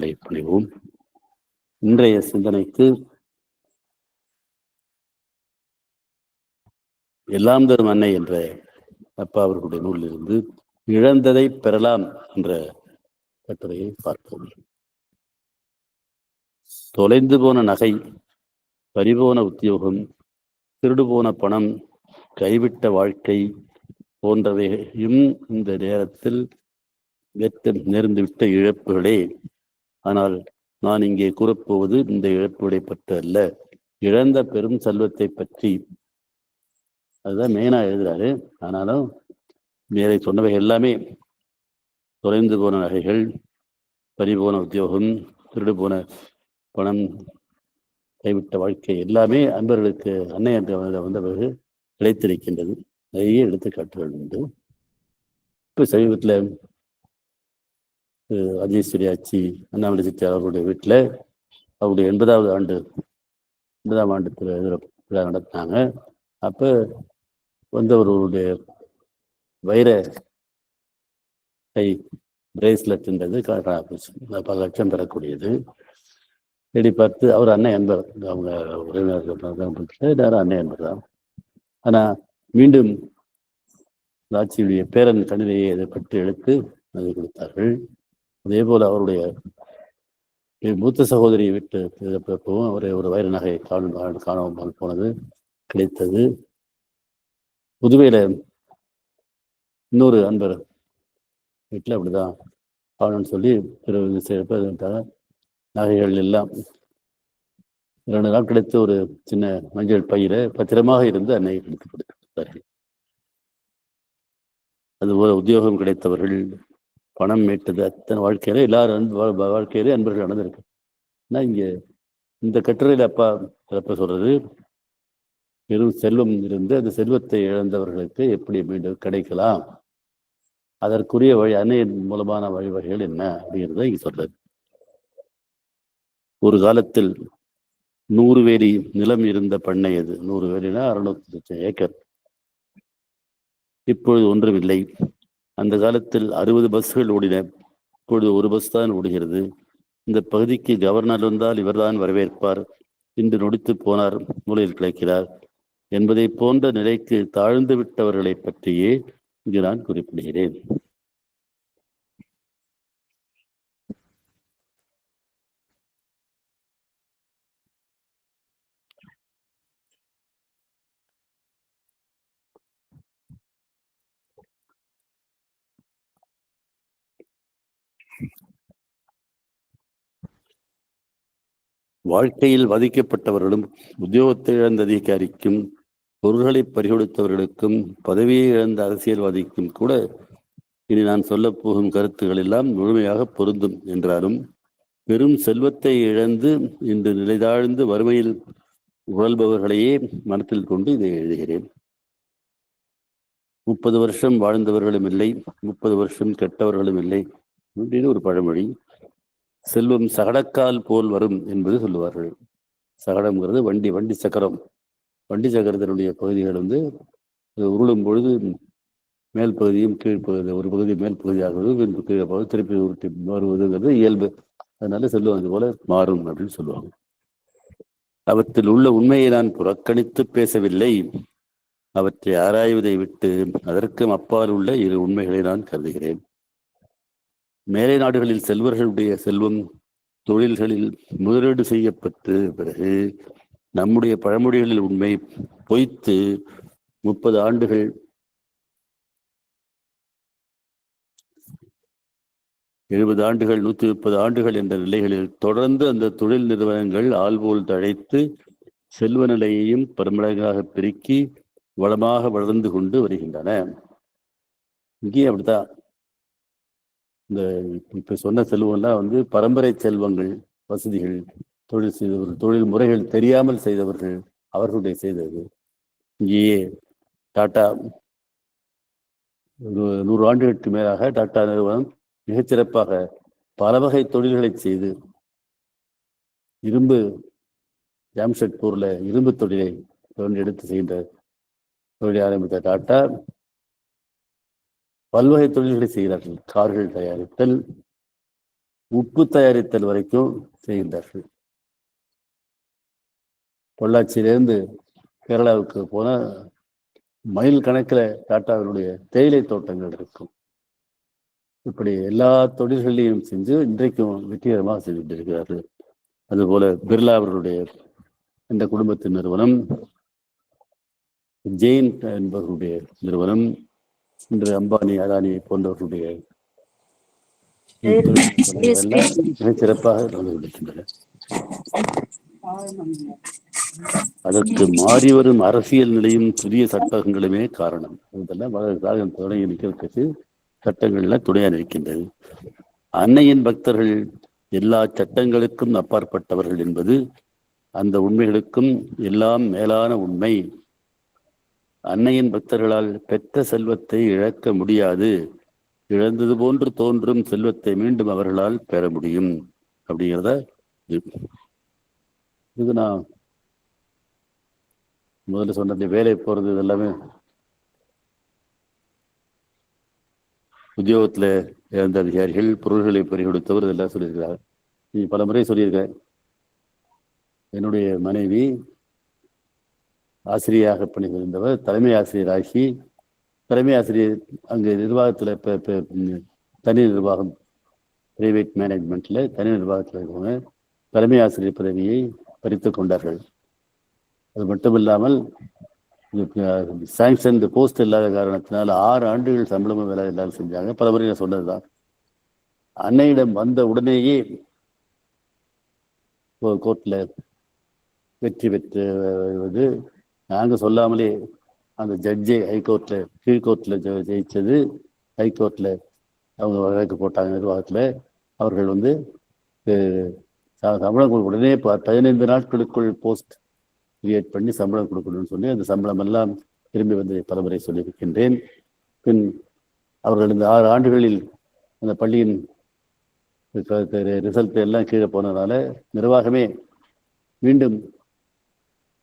வணக்கங்களை புரிவோம். இன்றைய சிந்தனைக்கு எல்லாம் தரும் அன்னை என்ற அப்பா அவர்களுடைய நூலிலிருந்து இழந்ததை பெறலாம் என்ற கட்டுரையை பார்ப்போம். தொலைந்து போன நகை, பறிபோன உத்தியோகம், திருடு போன பணம், கைவிட்ட வாழ்க்கை போன்றவையும் இந்த நேரத்தில் நேர்ந்துவிட்ட இழப்புகளே. ஆனால் நான் இங்கே கூறப்போவது இந்த இழப்புகளை பற்றி அல்ல, இழந்த பெரும் செல்வத்தை பற்றி. அதுதான் மெயினா எழுதுறாரு. ஆனாலும் மேலே சொன்னவை எல்லாமே, தொலைந்து போன நகைகள், பறிபோன உத்தியோகம், திருடு போன பணம், கைவிட்ட வாழ்க்கை எல்லாமே அன்பர்களுக்கு அன்னை என்ற வந்த பிறகு கிடைத்திருக்கின்றது. நிறைய எடுத்துக்காட்டுகள் உண்டு. இப்போ சமீபத்தில் அஜயஸ்வரி ஆட்சி அண்ணாமலை சித்தியார் அவர்களுடைய வீட்டில் அவருடைய 80ஆம் ஆண்டு விழா நடத்தினாங்க. அப்போ வந்தவர்களுடைய வைர கை பிரேஸ்லெட்ன்றது பல லட்சம் பெறக்கூடியது. தேடி பார்த்து அவர் அண்ணன் என்பர், அவங்க உறவினர்கள் அண்ணன் என்பர் தான். ஆனால் மீண்டும் ஆட்சியுடைய பேரன் கணிதையை அதை பற்றி எடுத்து அதை கொடுத்தார்கள். அதே போல் அவருடைய மூத்த சகோதரியை விட்டு போகவும் அவரை ஒரு வைர நகையை காணாமல் போனது கிடைத்தது. புதுவையில் இன்னொரு அன்பர் வீட்டில் அப்படிதான் காணணும்னு சொல்லி நகைகள் எல்லாம் 2 நாள் கிடைத்து ஒரு சின்ன மஞ்சள் பயிரை பத்திரமாக இருந்து அன்னை எடுத்து கொடுத்தார்கள். அதுபோல உத்தியோகம் கிடைத்தவர்கள், பணம் மீட்டது, அத்தனை வாழ்க்கையில எல்லாரும் வாழ்க்கையிலே அன்பர்கள் நடந்திருக்கு. ஆனால் இங்கே இந்த கட்டுரையில் அப்பா சிறப்பாக சொல்றது, பெரும் செல்வம் இருந்து அந்த செல்வத்தை இழந்தவர்களுக்கு எப்படி மீண்டும் கிடைக்கலாம், அதற்குரிய வழி அன்னையின் மூலமான வழிவகைகள் என்ன அப்படிங்கிறத இங்க சொல்றது. ஒரு காலத்தில் 100 வேலி நிலம் இருந்த பண்ணை அது. 100 வேலினா 600 ஏக்கர். இப்பொழுது ஒன்றுமில்லை. அந்த காலத்தில் 60 பஸ்கள் ஓடின, இப்பொழுது ஒரு பஸ் தான் ஓடுகிறது. இந்த பகுதிக்கு கவர்னர் வந்தால் இவர்தான் வரவேற்பார், இன்று நொடித்து போனார், மூலையில் கிடைக்கிறார் என்பதை போன்ற நிலைக்கு தாழ்ந்து விட்டவர்களை பற்றியே இங்கு நான் குறிப்பிடுகிறேன். வாழ்க்கையில் வதிக்கப்பட்டவர்களும், உத்தியோகத்தை இழந்த அதிகாரிக்கும், பொருள்களை பறிகொடுத்தவர்களுக்கும், பதவியை இழந்த அரசியல்வாதிக்கும் கூட இனி நான் சொல்லப் போகும் கருத்துக்கள் எல்லாம் முழுமையாக பொருந்தும் என்றாலும், பெரும் செல்வத்தை இழந்து இன்று நிலைதாழ்ந்து வறுமையில் உழல்பவர்களையே மனத்தில் கொண்டு இதை எழுதுகிறேன். 30 வருஷம் வாழ்ந்தவர்களும் இல்லை, 30 வருஷம் கெட்டவர்களும் இல்லை அப்படின்னு ஒரு பழமொழி. செல்வம் சகடக்கால் போல் வரும் என்பது சொல்லுவார்கள். சகடம்ங்கிறது வண்டி சக்கரம். வண்டி சக்கரத்தினுடைய பகுதிகள் உருளும் பொழுது மேல் பகுதியும் கீழ்ப்பகுதி, ஒரு பகுதி மேல் பகுதியாகிறது, கீழே பகுதி திருப்பி உருட்டி வருவதுங்கிறது இயல்பு. அதனால செல்வம் அது போல மாறும் அப்படின்னு சொல்லுவாங்க. அவற்றில் உள்ள உண்மையை நான் புறக்கணித்து பேசவில்லை, அவற்றை ஆராய்வதை விட்டு அதற்கும் அப்பால் உள்ள 2 உண்மைகளை நான் கருதுகிறேன். மேலை நாடுகளில் செல்வர்களுடைய செல்வம் தொழில்களில் முதலீடு செய்யப்பட்டு பிறகு நம்முடைய பழமொழிகளில் உண்மை பொய்த்து 30 ஆண்டுகள் 70 ஆண்டுகள் 130 ஆண்டுகள் என்ற நிலைகளில் தொடர்ந்து அந்த தொழில் நிறுவனங்கள் ஆள்போல் தழைத்து செல்வ நிலையையும் பரமடங்காக பெருக்கி வளமாக வளர்ந்து கொண்டு வருகின்றன. இங்கேயும் அப்படித்தான். இந்த இப்ப சொன்ன செல்வம்லாம் பரம்பரை செல்வங்கள், வசதிகள், தொழில் செய்தவர்கள், தொழில் முறைகள் தெரியாமல் செய்தவர்கள், அவர்களுடைய செய்தது. இங்கேயே டாடா 100 ஆண்டுகளுக்கு மேலாக டாடா நிறுவனம் மிகச்சிறப்பாக பல வகை தொழில்களை செய்து இரும்பு, ஜாம்ஷெட்பூர்ல இரும்பு தொழிலை எடுத்து செய்கின்ற தொழிலை ஆரம்பித்த டாடா பல்வகை தொழில்களை செய்கிறார்கள். கார்கள் தயாரித்தல், உப்பு தயாரித்தல் வரைக்கும் செய்கின்றார்கள். பொள்ளாச்சியிலிருந்து கேரளாவுக்கு போன மைல் கணக்கில் டாட்டாவினுடைய தேயிலை தோட்டங்கள் இருக்கும். இப்படி எல்லா தொழில்களையும் செஞ்சு இன்றைக்கும் வெற்றிகரமாக செய்துட்டு இருக்கிறார்கள். அதுபோல பிர்லா அவர்களுடைய இந்த குடும்பத்தின் நிறுவனம், ஜெயின் என்பவர்களுடைய நிறுவனம், இன்று அம்பானி அதானி போன்றவர்களுடைய எல்லாம் சிறப்பாக நடந்து கொண்டிருக்கின்றன. அதற்கு மாறி வரும் அரசியல் நிலையும் புதிய சட்டங்களுமே காரணம். இதெல்லாம் தொடங்கி நிற்கிறதுக்கு சட்டங்கள்லாம் துணையாக இருக்கின்றது. அன்னையின் பக்தர்கள் எல்லா சட்டங்களுக்கும் அப்பாற்பட்டவர்கள் என்பது அந்த உண்மைகளுக்கும் எல்லாம் மேலான உண்மை. அன்னையின் பக்தர்களால் பெற்ற செல்வத்தை இழக்க முடியாது, இழந்தது போன்று தோன்றும் செல்வத்தை மீண்டும் அவர்களால் பெற முடியும் அப்படிங்கிறத இது நான் முதல்ல சொன்ன வேலை போறது எல்லாமே உத்தியோகத்தில் இறந்த அதிகாரிகள் பொருள்களை பறிகொடுத்தவர் இதெல்லாம் சொல்லியிருக்கிறார். நீ பல முறை சொல்லியிருக்க. என்னுடைய மனைவி ஆசிரியராக பணிபுரிந்தவர் தலைமை ஆசிரியராகி தலைமை ஆசிரியர் அங்கு நிர்வாகத்தில் தனி நிர்வாகம் பிரைவேட் மேனேஜ்மெண்ட்ல தனி நிர்வாகத்தில் இருக்கவங்க தலைமை ஆசிரியர் பதவியை பறித்து கொண்டார்கள். அது மட்டும் இல்லாமல் சாங்ஷன் போஸ்ட் இல்லாத காரணத்தினால் 6 ஆண்டுகள் சம்பளமும் வேலை இல்லாமல் செஞ்சாங்க. பல முறை நான் சொன்னதுதான். அன்னையிடம் வந்த உடனேயே கோர்ட்ல வெற்றி பெற்றது. நாங்கள் சொல்லாமலே அந்த ஜட்ஜே ஹைகோர்ட்ல கீழ்கோர்ட்ல ஜெயிச்சது. ஹைகோர்ட்ல அவங்க வழக்கு போட்டாங்க நிர்வாகத்தில். அவர்கள் சம்பளம் உடனே 15 நாட்களுக்குள் போஸ்ட் கிரியேட் பண்ணி சம்பளம் கொடுக்கணும்னு சொல்லி அந்த சம்பளம் எல்லாம் திரும்பி வந்து பலமுறை சொல்லியிருக்கின்றேன். பின் அவர்கள் இந்த 6 ஆண்டுகளில் அந்த பள்ளியின் ரிசல்ட் எல்லாம் கீழே போனதுனால நிர்வாகமே மீண்டும்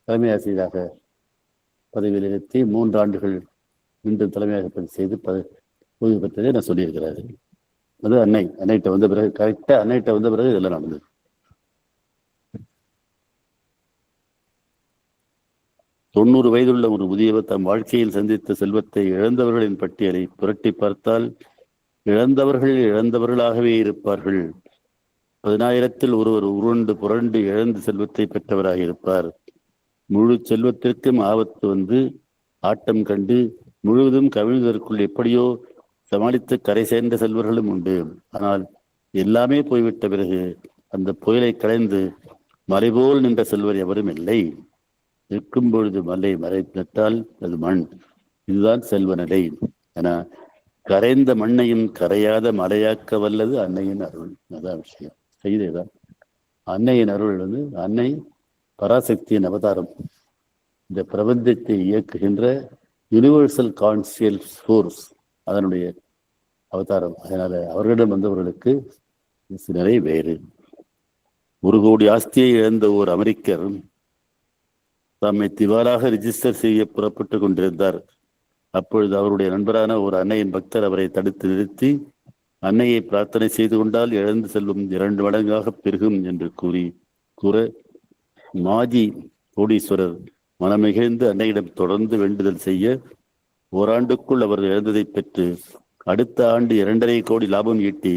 தலைமை ஆசிரியராக பதவியில் நிறுத்தி 3 ஆண்டுகள் மீண்டும் தலைமையாக பதிவு செய்து ஓய்வு பெற்றதை நான் சொல்லியிருக்கிறாரு. அது அன்னைகிட்ட வந்த பிறகு கரெக்டாக அன்னைகிட்ட வந்த பிறகு இதெல்லாம் நடந்தது. தொண்ணூறு வயதுள்ள ஒரு முதியவர் தம் வாழ்க்கையில் சந்தித்த செல்வத்தை இழந்தவர்களின் பட்டியலை புரட்டி பார்த்தால் இழந்தவர்கள் இழந்தவர்களாகவே இருப்பார்கள். 10,000-ல் ஒருவர் உருண்டு புரண்டு இழந்த செல்வத்தை பெற்றவராக இருப்பார். முழு செல்வத்திற்கும் ஆபத்து ஆட்டம் கண்டு முழுவதும் கவிழ்வதற்குள் எப்படியோ சமாளித்து கரை சேர்ந்த செல்வர்களும் உண்டு. ஆனால் எல்லாமே போய்விட்ட பிறகு அந்த புயலை களைந்து மறைபோல் நின்ற செல்வர் எவரும் இல்லை. நிற்கும் பொழுது மலை மறைத்தால் அது மண். இதுதான் செல்வ நிலை. என கரைந்த மண்ணையும் கரையாத மலையாக்க வல்லது அன்னையின் அருள். அதான் விஷயம். செய்தேதான் அன்னையின் அருள் அன்னை பராசக்தியின் அவதாரம். இந்த பிரபஞ்சத்தை இயக்குகின்ற யூனிவர்சல் கான்சியஸ் ஃபோர்ஸ் அதனுடைய அவதாரம். அதனால அவர்களிடம் வந்தவர்களுக்கு நிலை வேறு. 1 கோடி ஆஸ்தியை இழந்த ஓர் அமெரிக்கர் தம்மை திவாலாக ரிஜிஸ்டர் செய்ய புறப்பட்டு கொண்டிருந்தார். அப்பொழுது அவருடைய நண்பரான ஒரு அன்னையின் பக்தர் அவரை தடுத்து நிறுத்தி அன்னையை பிரார்த்தனை செய்து கொண்டால் இழந்து செல்வம் 2 மடங்காக பெருகும் என்று கூற மாஜி கோடீஸ்வரர் மனமிகிழ்ந்து அன்னையிடம் தொடர்ந்து வேண்டுதல் செய்ய ஓராண்டுக்குள் அவர் இழந்ததை பெற்று அடுத்த ஆண்டு 2.5 கோடி லாபம் ஈட்டி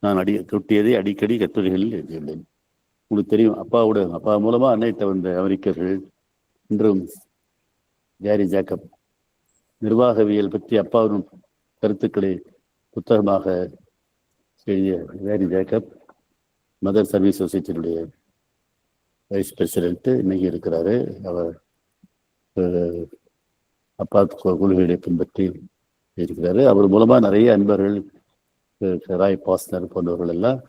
நான் கொட்டியதை அடிக்கடி கட்டுரைகளில் எழுதியுள்ளேன். உங்களுக்கு தெரியும், அப்பா மூலமா அன்னையிட்ட வந்த அமெரிக்கர்கள் இன்றும் கேரி ஜேக்கப் நிர்வாகவியல் பற்றி அப்பாவின் கருத்துக்களை புத்தகமாக எழுதிய கேரி ஜேக்கப் மதர் சர்வீஸ் சொசைட்டியினுடைய வைஸ் பிரசிடென்ட் இன்னைக்கு இருக்கிறாரு. அவர் அப்பா கொள்கைகளை பின்பற்றி இருக்கிறாரு. அவர் மூலமா நிறைய அன்பர்கள் ராய் பாஸ்னர் போன்றவர்கள் எல்லாம்,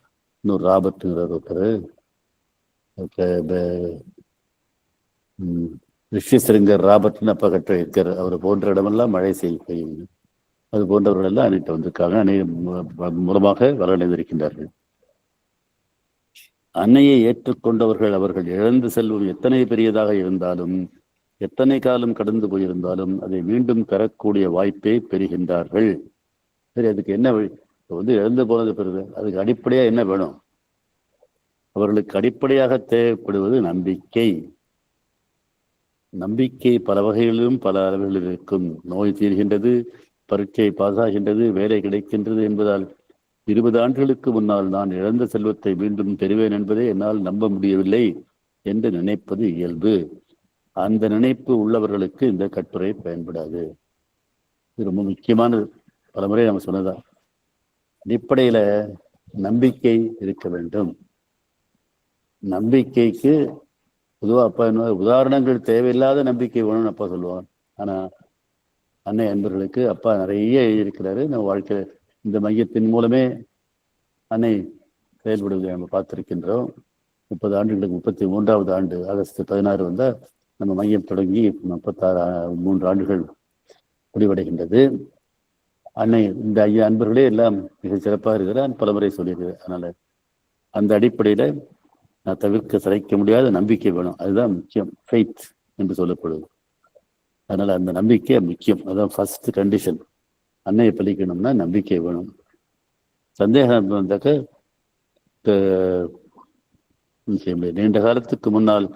இன்னொரு ராபர்ட்ங்கிறவர் ஒருத்தர், ரிஷிசிருங்கர் ராபர்ட்னு அப்பா கட்ட இருக்கிற அவர் போன்ற இடமெல்லாம் மழை பெய்யும். அது போன்றவர்கள் எல்லாம் அன்னைக்கு வந்திருக்காங்க. மூலமாக வரவழைந்திருக்கின்றார்கள். அன்னையை ஏற்றுக்கொண்டவர்கள் அவர்கள் இழந்து செல்வம் எத்தனை பெரியதாக இருந்தாலும் எத்தனை காலம் கடந்து போயிருந்தாலும் அதை மீண்டும் பெறக்கூடிய வாய்ப்பை பெறுகின்றார்கள். சரி, அதுக்கு என்ன வழி? இழந்து போனது பிறகு அதுக்கு அடிப்படையா என்ன வேணும்? அவர்களுக்கு அடிப்படையாக தேவைப்படுவது நம்பிக்கை. நம்பிக்கை பல வகைகளிலும் பல அளவுகளில் இருக்கும். நோய் தீர்கின்றது, பரீட்சை பாஸ் ஆகின்றது, வேலை கிடைக்கின்றது என்பதால் 20 ஆண்டுகளுக்கு முன்னால் நான் இழந்த செல்வத்தை மீண்டும் பெறுவேன் என்பதை என்னால் நம்ப முடியவில்லை என்று நினைப்பது இயல்பு. அந்த நினைப்பு உள்ளவர்களுக்கு இந்த கட்டுரை பயன்படாது. இது ரொம்ப முக்கியமானது. பல முறை நம்ம சொன்னதா. அடிப்படையில நம்பிக்கை இருக்க வேண்டும். நம்பிக்கைக்கு பொதுவாக அப்பா என்ன உதாரணங்கள் தேவையில்லாத நம்பிக்கை வேணும்னு அப்பா சொல்லுவான். ஆனா அன்னை அன்பர்களுக்கு அப்பா நிறைய எழுதியிருக்கிறாரு. நம்ம வாழ்க்கையில் இந்த மையத்தின் மூலமே அன்னை செயல்படுவதை நம்ம பார்த்திருக்கின்றோம். 30 ஆண்டுகளுக்கு 33வது ஆண்டு ஆகஸ்ட் 16 வந்தால் நம்ம மையம் தொடங்கி 3 ஆண்டுகள் முடிவடைகின்றது. அன்னை இந்த ஐயா அன்பர்களே எல்லாம் மிக சிறப்பாக இருக்கிறார், பலமுறை சொல்லியிருக்கிறார். அதனால அந்த அடிப்படையில நான் தவிர்க்க சளைக்க முடியாத நம்பிக்கை வேணும். அதுதான் முக்கியம், ஃபெய்த் என்று சொல்லப்படுது. அதனால அந்த நம்பிக்கை முக்கியம். அதான் ஃபர்ஸ்ட் கண்டிஷன். அன்னையை பழிக்கணும்னா நம்பிக்கை வேணும். சந்தேகம் வந்தாக்க செய்ய முடியாது. நீண்ட காலத்துக்கு முன்னால்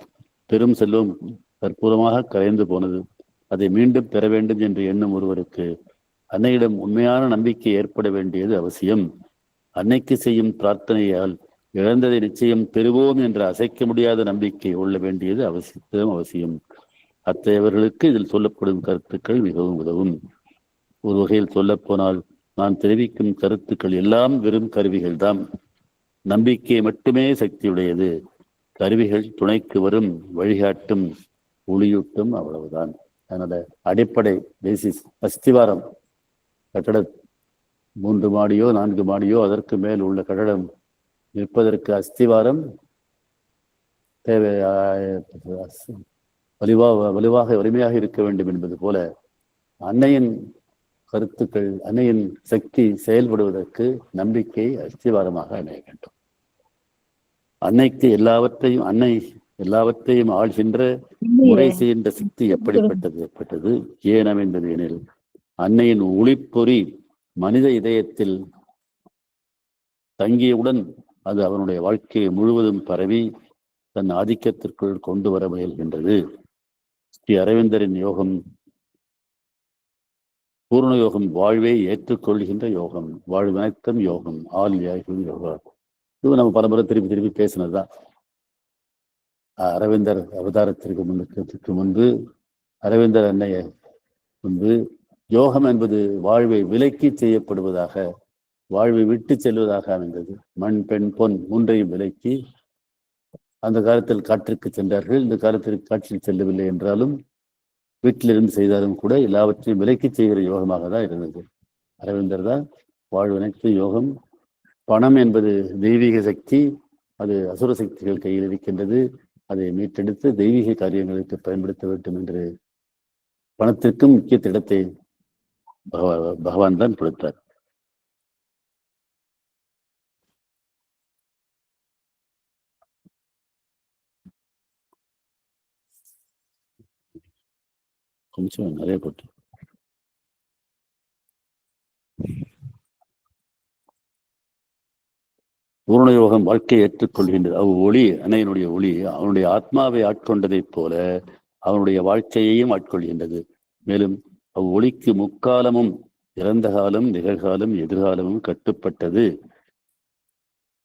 பெரும் செல்வம் கற்பூரமாக கரைந்து போனது. அதை மீண்டும் பெற வேண்டும் என்று எண்ணும் ஒருவருக்கு அன்னையிடம் உண்மையான நம்பிக்கை ஏற்பட வேண்டியது அவசியம். அன்னைக்கு செய்யும் பிரார்த்தனையால் இழந்ததை நிச்சயம் பெறுவோம் என்ற அசைக்க முடியாத நம்பிக்கை கொள்ள வேண்டியது அவசியம். அத்தகையவர்களுக்கு இதில் சொல்லப்படும் கருத்துக்கள் மிகவும் உதவும். ஒரு வகையில் சொல்ல போனால் நான் தெரிவிக்கும் கருத்துக்கள் எல்லாம் வெறும் கருவிகள் தான். நம்பிக்கை மட்டுமே சக்தியுடையது. கருவிகள் துணைக்கு வரும், வழிகாட்டும், ஒளியூட்டும், அவ்வளவுதான். அதனால அடிப்படை பேசிஸ், அஸ்திவாரம், கட்டட 3 மாடியோ 4 மாடியோ அதற்கு மேல் உள்ள கட்டடம் நிற்பதற்கு அஸ்திவாரம் தேவை, வலுவாக வலிமையாக இருக்க வேண்டும் என்பது போல அன்னையின் கருத்துக்கள், அன்னையின் சக்தி செயல்படுவதற்கு நம்பிக்கை அஸ்திவாரமாக அமைய வேண்டும். அன்னை எல்லாவற்றையும் ஆள்கின்ற, முறை செய்கின்ற சக்தி எப்படிப்பட்டது ஏன் அமைந்தது எனில் அன்னையின் ஒளிப்பொறி மனித இதயத்தில் தங்கியவுடன் அது அவனுடைய வாழ்க்கையை முழுவதும் பரவி தன் ஆதிக்கத்திற்குள் கொண்டு வர முயல்கின்றது. ஸ்ரீ அரவிந்தரின் யோகம் பூர்ண யோகம், வாழ்வை ஏற்றுக்கொள்கின்ற யோகம், வாழ்வணக்கம் யோகம், ஆல் யாகும் யோகா. இது நம்ம பலமுறை திருப்பி பேசினதுதான். அரவிந்தர் அவதாரத்திற்கு முன்பு அரவிந்தர் அன்னைய முன்பு யோகம் என்பது வாழ்வை விலக்கி செய்யப்படுவதாக, வாழ்வை விட்டு செல்வதாக அமைந்தது. மண், பெண், பொன் 3ஐயும் விலக்கி அந்த காலத்தில் காற்றுக்கு சென்றார்கள். இந்த காலத்திற்கு காற்றில் செல்லவில்லை என்றாலும் வீட்டிலிருந்து செய்தாலும் கூட எல்லாவற்றையும் விலக்கி செய்கிற யோகமாக தான் இருந்தது. அரவிந்தர் தான் வாழ்வனைத்து யோகம். பணம் என்பது தெய்வீக சக்தி, அது அசுர சக்திகள் கையில் இருக்கின்றது. அதை மீட்டெடுத்து தெய்வீக காரியங்களுக்கு பயன்படுத்த வேண்டும் என்று பணத்திற்கும் முக்கிய இடத்தை பகவான் தான் கொடுத்தார். கொஞ்சம் நிறைய போட்டு பூர்ண யோகம் வாழ்க்கையை ஏற்றுக்கொள்கின்றது. ஒளி, அன்னையினுடைய ஒளி அவனுடைய ஆத்மாவை ஆட்கொண்டதைப் போல அவனுடைய வாழ்க்கையையும் ஆட்கொள்கின்றது. மேலும் ஒளிக்கு முக்காலமும், இறந்த காலம், நிகழ்காலம், எதிர்காலமும் கட்டுப்பட்டது.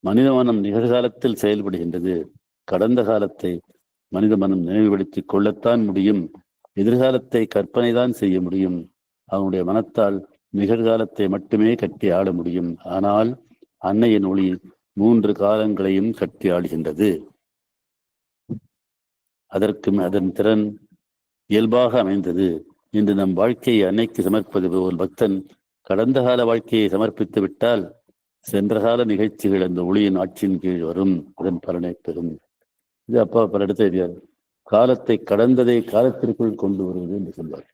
மனித மனம் நிகழ்காலத்தில் செயல்படுகின்றது. கடந்த காலத்தை மனித மனம் நினைவுபடுத்திக் கொள்ளத்தான் முடியும். எதிர்காலத்தை கற்பனை தான் செய்ய முடியும். அவனுடைய மனத்தால் நிகழ்காலத்தை மட்டுமே கட்டி ஆட முடியும். ஆனால் அன்னையின் ஒளி 3 காலங்களையும் கட்டி ஆடுகின்றது. அதன் திறன் இயல்பாக அமைந்தது. இன்று நம் வாழ்க்கையை அன்னைக்கு சமர்ப்பது போல் பக்தன் கடந்த கால வாழ்க்கையை சமர்ப்பித்து விட்டால் சென்ற கால நிகழ்ச்சிகள் அந்த ஒளியின் ஆட்சியின் கீழ் வரும், அதன் பலனை பெறும். இது அப்பா பல இடத்துல தெரியாது. காலத்தை கடந்ததை காலத்திற்குள் கொண்டு வருவது என்று சொல்வார்.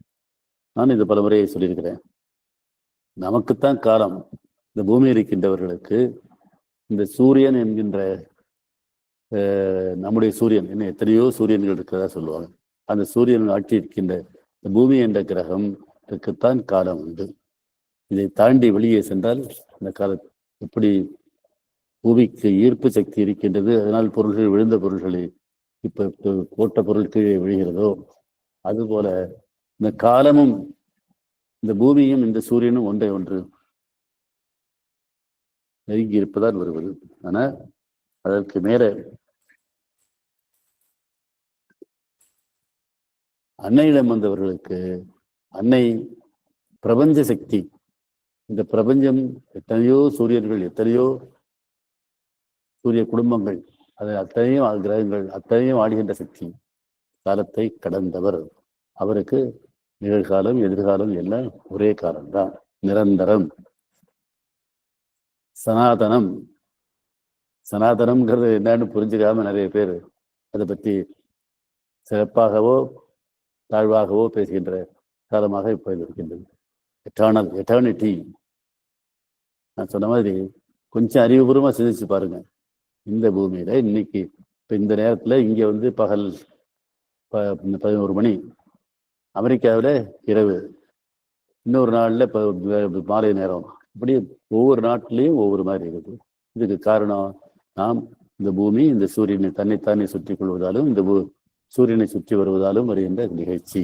நான் இது பல முறையை சொல்லியிருக்கிறேன். நமக்குத்தான் காலம். இந்த பூமி இருக்கின்றவர்களுக்கு இந்த சூரியன் என்கின்ற நம்முடைய சூரியன், என்ன எத்தனையோ சூரியன்கள் இருக்கிறதா சொல்லுவாங்க. அந்த சூரியன் ஆட்சி இருக்கின்ற இந்த பூமி என்ற கிரகத்துக்குத்தான் காலம் உண்டு. இதை தாண்டி வெளியே சென்றால் அந்த எப்படி புவிக்கு ஈர்ப்பு சக்தி இருக்கின்றது, அதனால் பொருள்கள் விழுந்த பொருள்களை இப்ப போட்ட பொருள் கீழே விழுகிறதோ, அதுபோல இந்த காலமும் இந்த பூமியும் இந்த சூரியனும் ஒன்றை ஒன்று நெருங்கி இருப்பதால் வருவது. ஆனா அதற்கு மேல அன்னையிடம் வந்தவர்களுக்கு அன்னை பிரபஞ்ச சக்தி. இந்த பிரபஞ்சம் எத்தனையோ சூரியன்கள், எத்தனையோ சூரிய குடும்பங்கள், அது அத்தனையும் கிரகங்கள், அத்தனையும் ஆடுகின்ற சக்தி. காலத்தை கடந்தவர். அவருக்கு நிகழ்காலம் எதிர்காலம் எல்லாம் ஒரே காலம்தான். நிரந்தரம், சனாதனம். சனாதனம்ங்கிறது என்னன்னு புரிஞ்சுக்காம நிறைய பேர் அதை பற்றி சிறப்பாகவோ தாழ்வாகவோ பேசுகின்ற காலமாக இப்போ இருக்கின்றது. Eternal, eternity. நான் சொன்ன மாதிரி கொஞ்சம் அறிவுபூர்வமாக சிந்திச்சு பாருங்க. இந்த பூமியில இன்னைக்கு இப்போ இந்த நேரத்தில் இங்கே வந்து பகல் 11 மணி, அமெரிக்காவில் இரவு, இன்னொரு நாளில் மாலை நேரம். இப்படி ஒவ்வொரு நாட்டிலையும் ஒவ்வொரு மாதிரி இருக்குது. இதுக்கு காரணம் நாம் இந்த பூமி இந்த சூரியனை தன்னைத்தானே சுற்றி கொள்வதாலும் இந்த சூரியனை சுற்றி வருவதாலும் வருகின்ற நிகழ்ச்சி.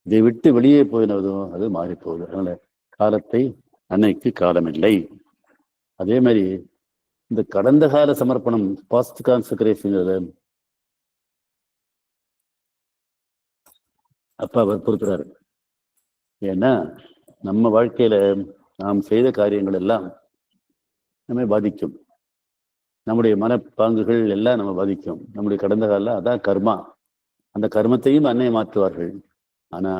இதை விட்டு வெளியே போயினதும் அது மாறிப்போகுது. அதனால காலத்தை அன்னைக்கு காலமில்லை. அதே மாதிரி இந்த கடந்த கால சமர்ப்பணம், பாஸ்ட் கான்சக்ரேஷன், அப்ப அவர் பொறுத்துறாரு. ஏன்னா நம்ம வாழ்க்கையில நாம் செய்த காரியங்கள் எல்லாம் நம்மை பாதிக்கும். நம்முடைய மனப்பாங்குகள் எல்லாம் நம்ம பாதிக்கும். நம்முடைய கடந்த காலம் அதான் கர்மா. அந்த கர்மத்தையும் அன்னை மாற்றுவார்கள். ஆனா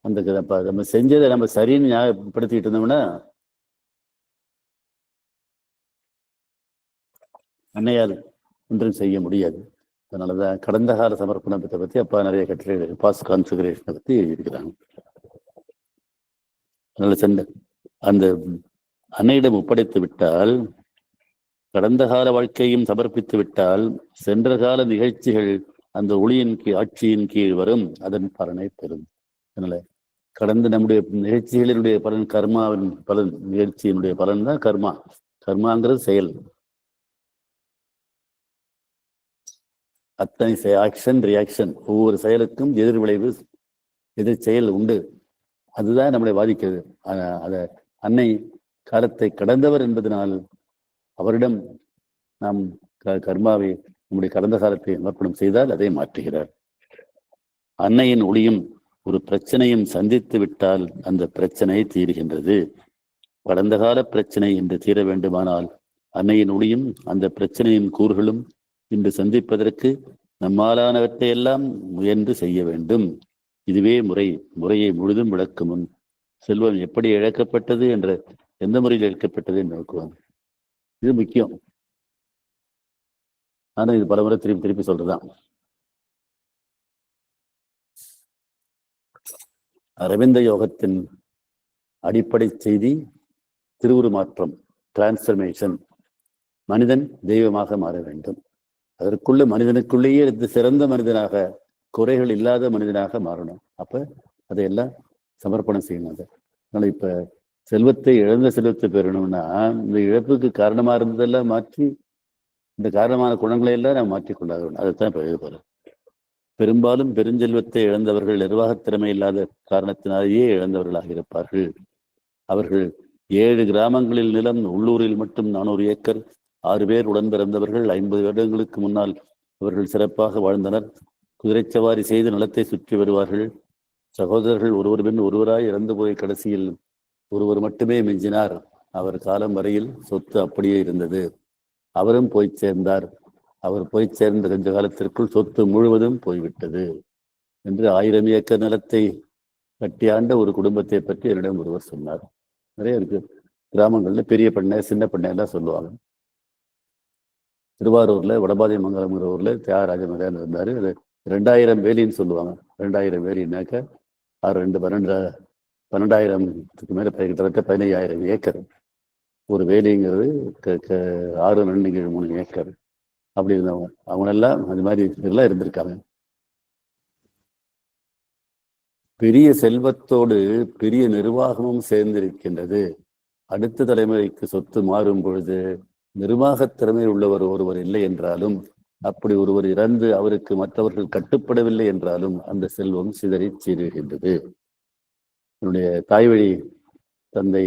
அந்த நம்ம செஞ்சதை நம்ம சரின்னு ஞாபகப்படுத்திட்டு இருந்தோம்னா அன்னையால் ஒன்றும் செய்ய முடியாது. அதனாலதான் கடந்த கால சமர்ப்பணத்தை பத்தி அப்பா நிறைய கட்டுரைகள் பாஸ்ட் கான்ஃபிகரேஷனை பத்தி எழுதியிருக்கிறாங்க. அதனால அந்த அன்னையிடம் ஒப்படைத்து விட்டால், கடந்த கால வாழ்க்கையும் சமர்ப்பித்து விட்டால், சென்ற கால நிகழ்ச்சிகள் அந்த ஒளியின் ஆட்சியின் கீழ் வரும், அதன் பலனை பெறும். அதனால கடந்த நம்முடைய நிகழ்ச்சிகளினுடைய பலன், கர்மாவின் பலன், நிகழ்ச்சியினுடைய பலன் தான் கர்மா. கர்மாங்கிறது செயல். அத்தனை ஆக்ஷன் ரியாக்ஷன், ஒவ்வொரு செயலுக்கும் எதிர் விளைவு, எதிர் செயல் உண்டு. அதுதான் நம்மளை பாதிக்கிறது. அத அன்னை காலத்தை கடந்தவர் என்பதனால் அவரிடம் நாம் கர்மாவை, நம்முடைய கடந்த காலத்தை சமர்ப்பணம் செய்தால் அதை மாற்றுகிறார். அன்னையின் ஒளியும் ஒரு பிரச்சனையும் சந்தித்து விட்டால் அந்த பிரச்சனை தீருகின்றது. கடந்த கால பிரச்சனை என்று தீர வேண்டுமானால் அன்னையின் ஒளியும் அந்த பிரச்சனையின் கூறுகளும் இன்று சந்திப்பதற்கு நம்மாலானவற்றையெல்லாம் முயன்று செய்ய வேண்டும். இதுவே முறை. முறையை முழுதும் விளக்கும் முன் செல்வம் எப்படி இழக்கப்பட்டது என்ற, எந்த முறையில் இழக்கப்பட்டது என்று நோக்குவாங்க. இது முக்கியம். ஆனா இது பலமுறை திருப்பி திருப்பி சொல்றதுதான். அரவிந்த யோகத்தின் அடிப்படை செய்தி திருவுருமாற்றம், டிரான்ஸ்ஃபர்மேஷன். மனிதன் தெய்வமாக மாற வேண்டும். அதற்குள்ள மனிதனுக்குள்ளேயே சிறந்த மனிதனாக, குறைகள் இல்லாத மனிதனாக மாறணும். அப்ப அதையெல்லாம் சமர்ப்பணம் செய்யணும். அதனால இப்ப செல்வத்தை, இழந்த செல்வத்தை பெறணும்னா இந்த இழப்புக்கு காரணமா இருந்ததெல்லாம் மாற்றி, இந்த காரணமான குணங்களை எல்லாம் நாம் மாற்றிக்கொண்டாக வேண்டும். அதைத்தான் இப்ப எழுத போறேன். பெரும்பாலும் பெருஞ்செல்வத்தை இழந்தவர்கள் நிர்வாகத் திறமை இல்லாத காரணத்தினாலேயே இழந்தவர்களாக இருப்பார்கள். அவர்கள் 7 கிராமங்களில் நிலம், உள்ளூரில் மட்டும் 400 ஏக்கர், 6 பேர் உடன் பிறந்தவர்கள். 50 வருடங்களுக்கு முன்னால் அவர்கள் சிறப்பாக வாழ்ந்தனர். குதிரைச்சவாரி செய்து நிலத்தை சுற்றி வருவார்கள். சகோதரர்கள் ஒருவர் பின் ஒருவராய் இறந்து போய் கடைசியில் ஒருவர் மட்டுமே மிஞ்சினார். அவர் காலம் வரையில் சொத்து அப்படியே இருந்தது. அவரும் போய் சேர்ந்தார். அவர் போய் சேர்ந்த கொஞ்ச காலத்திற்குள் சொத்து முழுவதும் போய்விட்டது என்று 1000 ஏக்கர் நிலத்தை கட்டியாண்ட ஒரு குடும்பத்தை பற்றி என்னிடம் ஒருவர் சொன்னார். நிறைய இருக்கு. கிராமங்கள்ல பெரிய பண்ணை, சின்ன பண்ணை எல்லாம் சொல்லுவாங்க. திருவாரூர்ல வடபாதி மங்கலம்ங்கிற ஊர்ல தியாகராஜ மகன் இருந்தாரு. அது 2000 வேலின்னு சொல்லுவாங்க. 2000 வேலின்னாக்க 12,000 மேல கிட்டத்தட்ட 15,000 ஏக்கர். ஒரு வேலிங்கிறது 6 2 3 ஏக்கர் அப்படி இருந்தவங்க. அவங்களெல்லாம் அது மாதிரி இதெல்லாம் இருந்திருக்காங்க. பெரிய செல்வத்தோடு பெரிய நிர்வாகமும் சேர்ந்திருக்கின்றது. அடுத்த தலைமுறைக்கு சொத்து மாறும் பொழுது நிர்வாகத் திறமை உள்ளவர் ஒருவர் இல்லை என்றாலும், அப்படி ஒருவர் இறந்து அவருக்கு மற்றவர்கள் கட்டுப்படவில்லை என்றாலும் அந்த செல்வம் சிதறி சீருகின்றது. என்னுடைய தாய்வழி தந்தை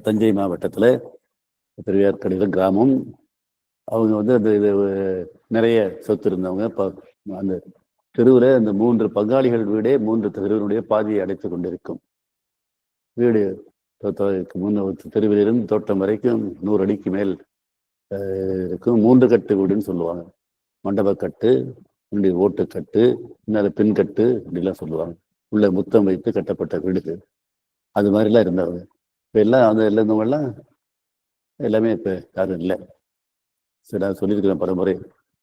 தஞ்சை மாவட்டத்துல திருவையார்கடையில கிராமம். அவங்க வந்து அந்த இது நிறைய சொத்து இருந்தவங்க. அந்த தெருவில் அந்த 3 பங்காளிகள் வீடே 3 தெருவினுடைய பாதியை அடைத்து கொண்டிருக்கும் வீடு. தெருவிலிருந்து தோட்டம் வரைக்கும் 100 அடிக்கு மேல் இருக்கும். 3 கட்டு வீடுன்னு சொல்லுவாங்க. மண்டபக்கட்டு, ஓட்டுக்கட்டு, பின்கட்டு இப்படிலாம் சொல்லுவாங்க. உள்ள முத்தம் வைத்து கட்டப்பட்ட வீடுகள் அது மாதிரிலாம் இருந்தவங்க. இப்போ எல்லாம் அந்த இருந்தவங்கெல்லாம் எல்லாமே இப்போ யாரும் இல்லை. சரி, நான் சொல்லியிருக்கிறேன் பலமுறை.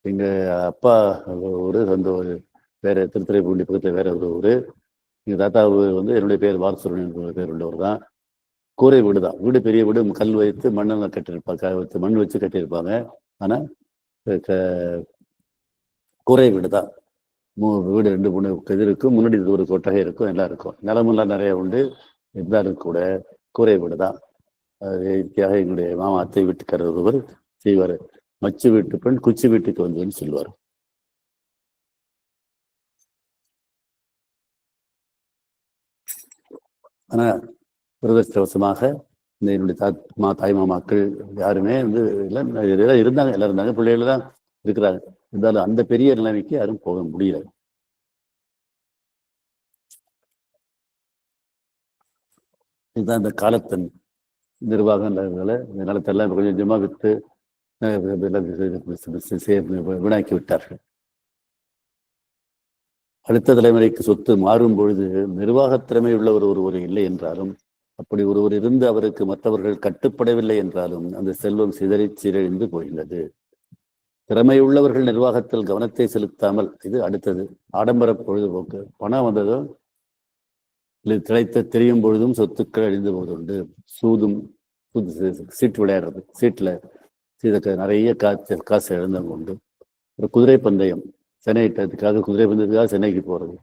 எங்கள் அப்பா ஊர் சொந்த ஊர் வேற, திருத்துறைப்பூண்டி பக்கத்தில் வேற ஒரு ஊர். எங்கள் தாத்தா வந்து என்னுடைய பேர் வாரசுரன் பேர் உள்ளவர் தான். கூரை வீடு தான். வீடு பெரிய வீடு, கல் வைத்து மண்ணெல்லாம் கட்டியிருப்பாங்க, மண் வச்சு கட்டியிருப்பாங்க. ஆனால் கூரை வீடு தான். வீடு 2-3 இது இருக்கும். முன்னாடி ஒரு கொட்டகை இருக்கும், எல்லாம் இருக்கும். நிலமெல்லாம் நிறைய உண்டு. இருந்தாலும் கூட கூரை வீடு தான். இயற்கையாக எங்களுடைய மாமா அத்தை வீட்டுக்காரர் ஒருவர் செய்வார். மச்சு வீட்டு பெண் குச்சி வீட்டுக்கு வந்ததுன்னு சொல்லுவார். ஆனா துரதிருஷ்டவசமாக இந்த என்னுடைய தாய் மாமாக்கள் யாருமே வந்து எல்லாம் இருந்தாங்க, எல்லாம் இருந்தாங்க, பிள்ளைகள் தான் இருக்கிறாங்க. இருந்தாலும் அந்த பெரிய நிலைமைக்கு யாரும் போக முடியல. இதுதான் இந்த காலத்தின் நிர்வாகம். இந்த நிலத்தெல்லாம் கொஞ்சம் கொஞ்சமா விற்று வீணாக்கி விட்டார்கள். அடுத்த தலைமுறைக்கு சொத்து மாறும் பொழுது நிர்வாகத் திறமை உள்ளவர் ஒருவர் இல்லை என்றாலும், அப்படி ஒருவர் இருந்து அவருக்கு மற்றவர்கள் கட்டுப்படவில்லை என்றாலும் அந்த செல்வம் சிதறி சீரழிந்து போகிறது. திறமை உள்ளவர்கள் நிர்வாகத்தில் கவனத்தை செலுத்தாமல், இது அடுத்தது ஆடம்பர பொழுதுபோக்கு. பணம் வந்ததும் திளைத்த தெரியும் பொழுதும் சொத்துக்கள் அழிந்து போவதுண்டு. சூதும் சீட்டு விளையாடுறது, சீட்டில் நிறைய காசு இழந்தவங்க உண்டு. ஒரு குதிரை பந்தயம், சென்னை குதிரை பந்தயத்துக்காக சென்னைக்கு போறது.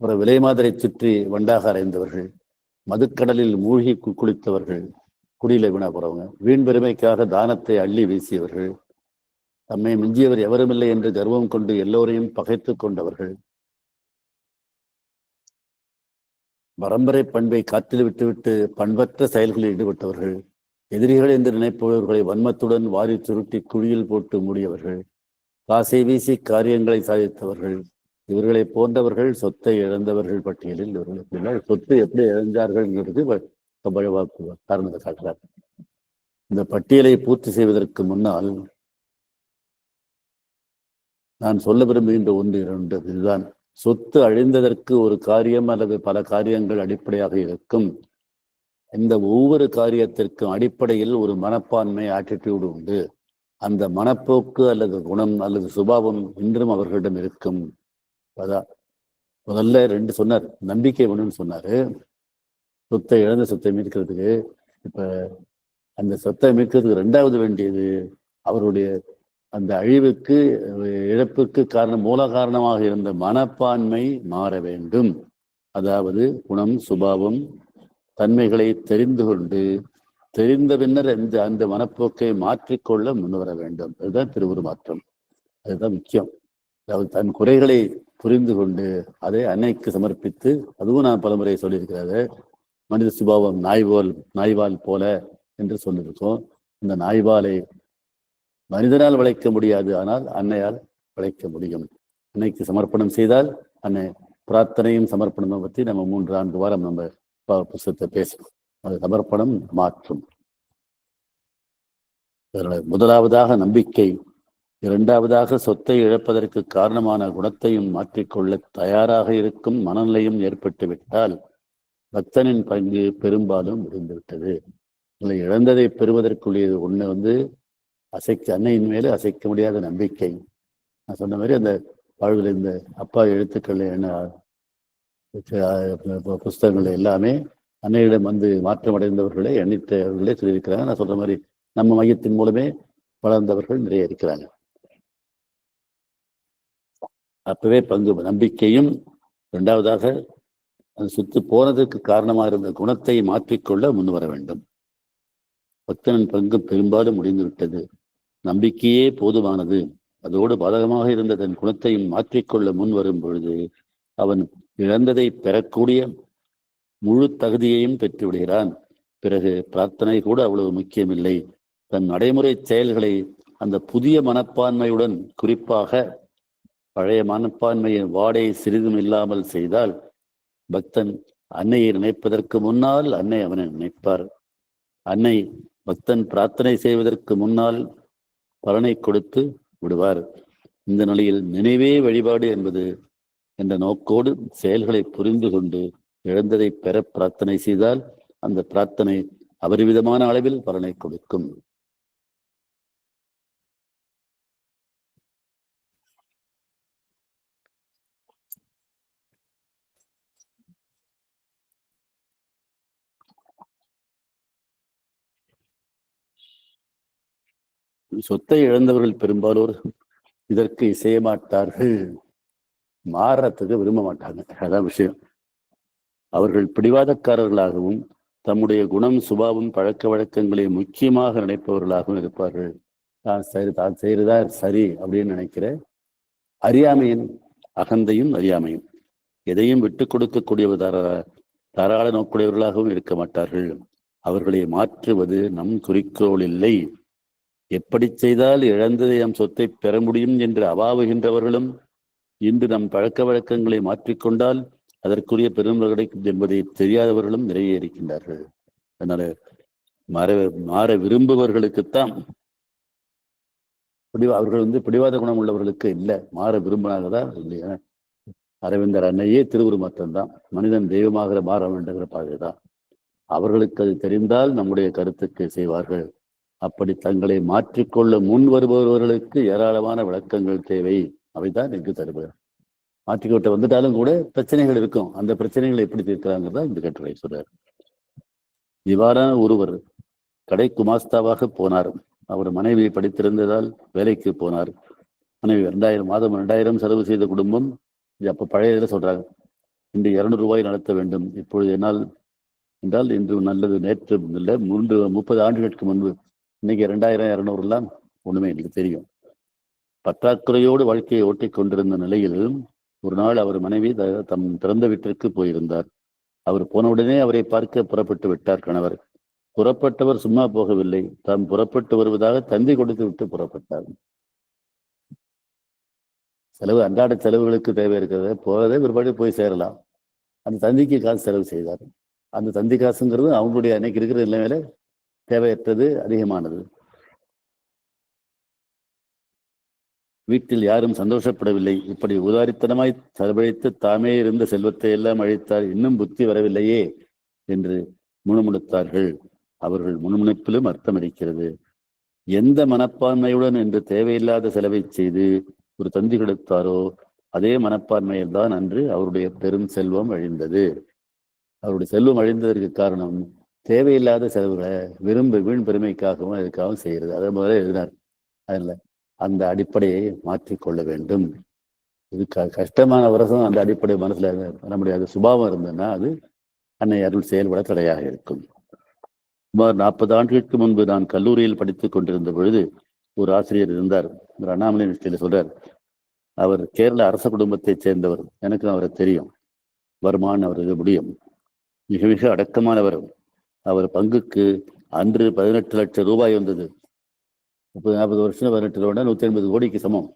ஒரு விலை மாதிரை சுற்றி வண்டாக அறைந்தவர்கள், மதுக்கடலில் மூழ்கி குளித்தவர்கள், குடியில வீணா போறவங்க, வீண் பெருமைக்காக தானத்தை அள்ளி வீசியவர்கள், தம்மை மிஞ்சியவர் எவருமில்லை என்று கர்வம் கொண்டு எல்லோரையும் பகைத்து கொண்டவர்கள், பரம்பரை பண்பை காற்றில் விட்டுவிட்டு பண்பற்ற செயல்களில் ஈடுபட்டவர்கள், எதிரிகள் என்று நினைப்பவர்களை வன்மத்துடன் வாரி சுருட்டி குழியில் போட்டு மூடியவர்கள், காசை வீசி காரியங்களை சாதித்தவர்கள், இவர்களை போன்றவர்கள் சொத்தை இழந்தவர்கள் பட்டியலில் இவர்கள். சொத்து எப்படி இழந்தார்கள் காரணத்தை காட்டுறார். இந்த பட்டியலை பூர்த்தி செய்வதற்கு முன்னால் நான் சொல்ல விரும்புகின்ற 1-2 இதுதான். சொத்து அழிந்ததற்கு ஒரு காரியம் அல்லது பல காரியங்கள் அடிப்படையாக இருக்கும். இந்த ஒவ்வொரு காரியத்திற்கும் அடிப்படையில் ஒரு மனப்பான்மை, ஆட்டிடியூடு உண்டு. அந்த மனப்போக்கு அல்லது குணம் அல்லது சுபாவம் இன்றும் அவர்களிடம் இருக்கும். அதான் முதல்ல 2 சொன்னார். நம்பிக்கை வேணும்னு சொன்னாரு. இழந்த சொத்தை மீட்கிறதுக்கு. இப்ப அந்த சொத்தை மீட்கிறதுக்கு 2வது வேண்டியது அவருடைய அந்த அழிவுக்கு, இழப்புக்கு மூல காரணமாக இருந்த மனப்பான்மை மாற வேண்டும். அதாவது குணம், சுபாவம், தன்மைகளை தெரிந்து கொண்டு தெரிந்த பின்னர் அந்த மனப்போக்கை மாற்றிக்கொள்ள முன்வர வேண்டும். அதுதான் திருவுரு மாற்றம். அதுதான் முக்கியம். அதாவது தன் குறைகளை புரிந்து கொண்டு அதை அன்னைக்கு சமர்ப்பித்து, அதுவும் நான் பலமுறை சொல்லியிருக்கிறது. மனித சுபாவம் நாய்வால் போல என்று சொல்லியிருக்கோம். இந்த நாய்வாலை மனிதனால் விளைக்க முடியாது, ஆனால் அன்னையால் விளைக்க முடியும். அன்னைக்கு சமர்ப்பணம் செய்தால் அன்னை பிரார்த்தனையும் சமர்ப்பணம் பற்றி நம்ம 3-4 வாரம் நம்ம புத்தகத்தை பேசணும். அது சமர்ப்பணம் மாற்றும். முதலாவதாக நம்பிக்கை, 2வதாக சொத்தை இழப்பதற்கு காரணமான குணத்தையும் மாற்றிக்கொள்ள தயாராக இருக்கும் மனநிலையும் ஏற்பட்டு விட்டால் பக்தனின் பங்கு பெரும்பாலும் முடிந்துவிட்டது. இழந்ததை பெறுவதற்குரியது ஒண்ணு அன்னையின் மேலே அசைக்க முடியாத நம்பிக்கை. நான் சொன்ன மாதிரி அந்த வாழ்வில் இந்த அப்பா எழுத்துக்கள் புஸ்தகங்கள் எல்லாமே அன்னையிடம் மாற்றம் அடைந்தவர்களே எண்ணித்தவர்களே சொல்லியிருக்கிறாங்க. நான் சொல்ற மாதிரி நம்ம மையத்தின் மூலமே வளர்ந்தவர்கள் நிறைய இருக்கிறாங்க. அப்பவே பங்கு நம்பிக்கையும் இரண்டாவதாக அந்த சொத்து போனதற்கு காரணமாக இருந்த குணத்தை மாற்றிக்கொள்ள முன் வர வேண்டும். பக்தனின் பங்கு பெரும்பாலும் முடிந்துவிட்டது, நம்பிக்கையே போதுமானது. அதோடு பாதகமாக இருந்த தன் குணத்தையும் மாற்றிக்கொள்ள முன் வரும் பொழுது அவன் இழந்ததை பெறக்கூடிய முழு தகுதியையும் பெற்று விடுகிறான். பிறகு பிரார்த்தனை கூட அவ்வளவு முக்கியமில்லை. தன் நடைமுறை செயல்களை அந்த புதிய மனப்பான்மையுடன், குறிப்பாக பழைய மனப்பான்மையின் வாடை சிறிதும் இல்லாமல் செய்தால் பக்தன் அன்னையை நினைப்பதற்கு முன்னால் அன்னை அவனை நினைப்பார். அன்னை பக்தன் பிரார்த்தனை செய்வதற்கு முன்னால் பலனை கொடுத்து விடுவார். இந்த நிலையில் நினைவே வழிபாடு என்பது என்ற நோக்கோடு செயல்களை புரிந்து கொண்டு இழந்ததை பெற பிரார்த்தனை செய்தால் அந்த பிரார்த்தனை அபரிவிதமான அளவில் பலனை கொடுக்கும். சொத்தை இழந்தவர்கள் பெரும்பாலோர் இதற்கு இசைய மாட்டார்கள், மாறுறதுக்கு விரும்ப மாட்டாங்க. அதான் விஷயம். அவர்கள் பிடிவாதக்காரர்களாகவும் தம்முடைய குணம், சுபாவம், பழக்க வழக்கங்களை முக்கியமாக நினைப்பவர்களாகவும் இருப்பார்கள். தான் செய்யறதா சரி அப்படின்னு நினைக்கிற அறியாமையின் அகந்தையும் அறியாமையும் எதையும் விட்டு கொடுக்கக்கூடிய தாராள நோக்குடையவர்களாகவும் இருக்க மாட்டார்கள். அவர்களை மாற்றுவது நம் குறிக்கோள் இல்லை. எப்படி செய்தால் இழந்ததை நம் சொத்தை பெற முடியும் என்று அவாவுகின்றவர்களும் இன்று நம் பழக்க வழக்கங்களை மாற்றிக்கொண்டால் அதற்குரிய பெருமை கிடைக்கும் என்பதை தெரியாதவர்களும் நிறைய இருக்கின்றார்கள். அதனால மாற விரும்புபவர்களுக்குத்தான் அவர்கள் பிடிவாத குணம் உள்ளவர்களுக்கு இல்லை, மாற விரும்பினாங்கதான் இல்லையா. அரவிந்தர் அன்னையே திருவுருமாற்றம் தான், மனிதன் தெய்வமாக மாற வேண்டுங்கிற பாதைதான். அவர்களுக்கு அது தெரிந்தால் நம்முடைய கருத்துக்கு செய்வார்கள். அப்படி தங்களை மாற்றிக்கொள்ள முன் வருபவர்களுக்கு ஏராளமான விளக்கங்கள் தேவை. அவைதான் இங்கு தருவார். மாற்றிக்கொட்ட வந்துட்டாலும் கூட பிரச்சனைகள் இருக்கும். அந்த பிரச்சனைகளை எப்படி தீர்க்கிறாங்கிறதா இந்த கட்டுரை சொல்றார். இவ்வாறான ஒருவர் கடை குமாஸ்தாவாக போனார். அவர் மனைவி படித்திருந்ததால் வேலைக்கு போனார். மனைவி 2000 மாதம் 2000 செலவு செய்த குடும்பம். அப்ப பழைய இதில் சொல்றாங்க, இன்று 200 ரூபாய் நடத்த வேண்டும். இப்பொழுது என்னால் என்றால் இன்று நல்லது, நேற்று இல்லை 30 ஆண்டுகளுக்கு முன்பு. இன்னைக்கு 2000 200 ஒண்ணுமே எனக்கு தெரியும். பற்றாக்குறையோடு வாழ்க்கையை ஓட்டிக் கொண்டிருந்த நிலையில் ஒரு நாள் அவர் மனைவி தம் பிறந்த வீட்டிற்கு போயிருந்தார். அவர் போனவுடனே அவரை பார்க்க புறப்பட்டு விட்டார் கணவர். புறப்பட்டவர் சும்மா போகவில்லை, தாம் புறப்பட்டு வருவதாக தந்தி கொடுத்து விட்டு புறப்பட்டார். அன்றாட செலவுகளுக்கு தேவை இருக்கிறத போறதே ஒருபாடு போய் சேரலாம். அந்த தந்திக்கு காசு செலவு செய்தார். அந்த தந்தி காசுங்கிறது அவங்களுடைய அன்னைக்கு இருக்கிற நிலைமையில தேவையற்றது, அதிகமானது. வீட்டில் யாரும் சந்தோஷப்படவில்லை. இப்படி உதாரித்தனமாய் செலவழித்து தாமே இருந்த செல்வத்தை எல்லாம் அழித்தார், இன்னும் புத்தி வரவில்லையே என்று முணுமுணுத்தார்கள். அவர்கள் முணுமுணுப்பிலும் அர்த்தம் இருக்கிறது. எந்த மனப்பான்மையுடன் என்று தேவையில்லாத செலவை செய்து ஒரு தந்தி கொடுத்தாரோ அதே மனப்பான்மையில் தான் அன்று அவருடைய பெரும் செல்வம் அழிந்தது. அவருடைய செல்வம் அழிந்ததற்கு காரணம் தேவையில்லாத செலவுகளை வீண் பெருமைக்காகவும் அதுக்காகவும் செய்கிறது. அதே முதல்ல எழுதினார். அதில் அந்த அடிப்படையை மாற்றிக்கொள்ள வேண்டும். இது கஷ்டமான வருஷம் அந்த அடிப்படை மனசுல நம்முடைய அது சுபாவம் இருந்ததுன்னா அது அன்னை அருள் செயல்பட தடையாக இருக்கும். சுமார் 40 ஆண்டுகளுக்கு முன்பு நான் கல்லூரியில் படித்துக் கொண்டிருந்த பொழுது ஒரு ஆசிரியர் இருந்தார். ஒரு அண்ணாமலை யூனிவர்சிட்டியில் சொல்றார். அவர் கேரள அரச குடும்பத்தைச் சேர்ந்தவர். எனக்கு அவரை தெரியும். வருமானம் அவருக்கு முடியும். மிக மிக அடக்கமானவர். அவர் பங்குக்கு அன்று 18 லட்சம் ரூபாய் வந்தது. 30-40 வருஷம் 18 ரூபாய் 150 கோடிக்கு சமம்.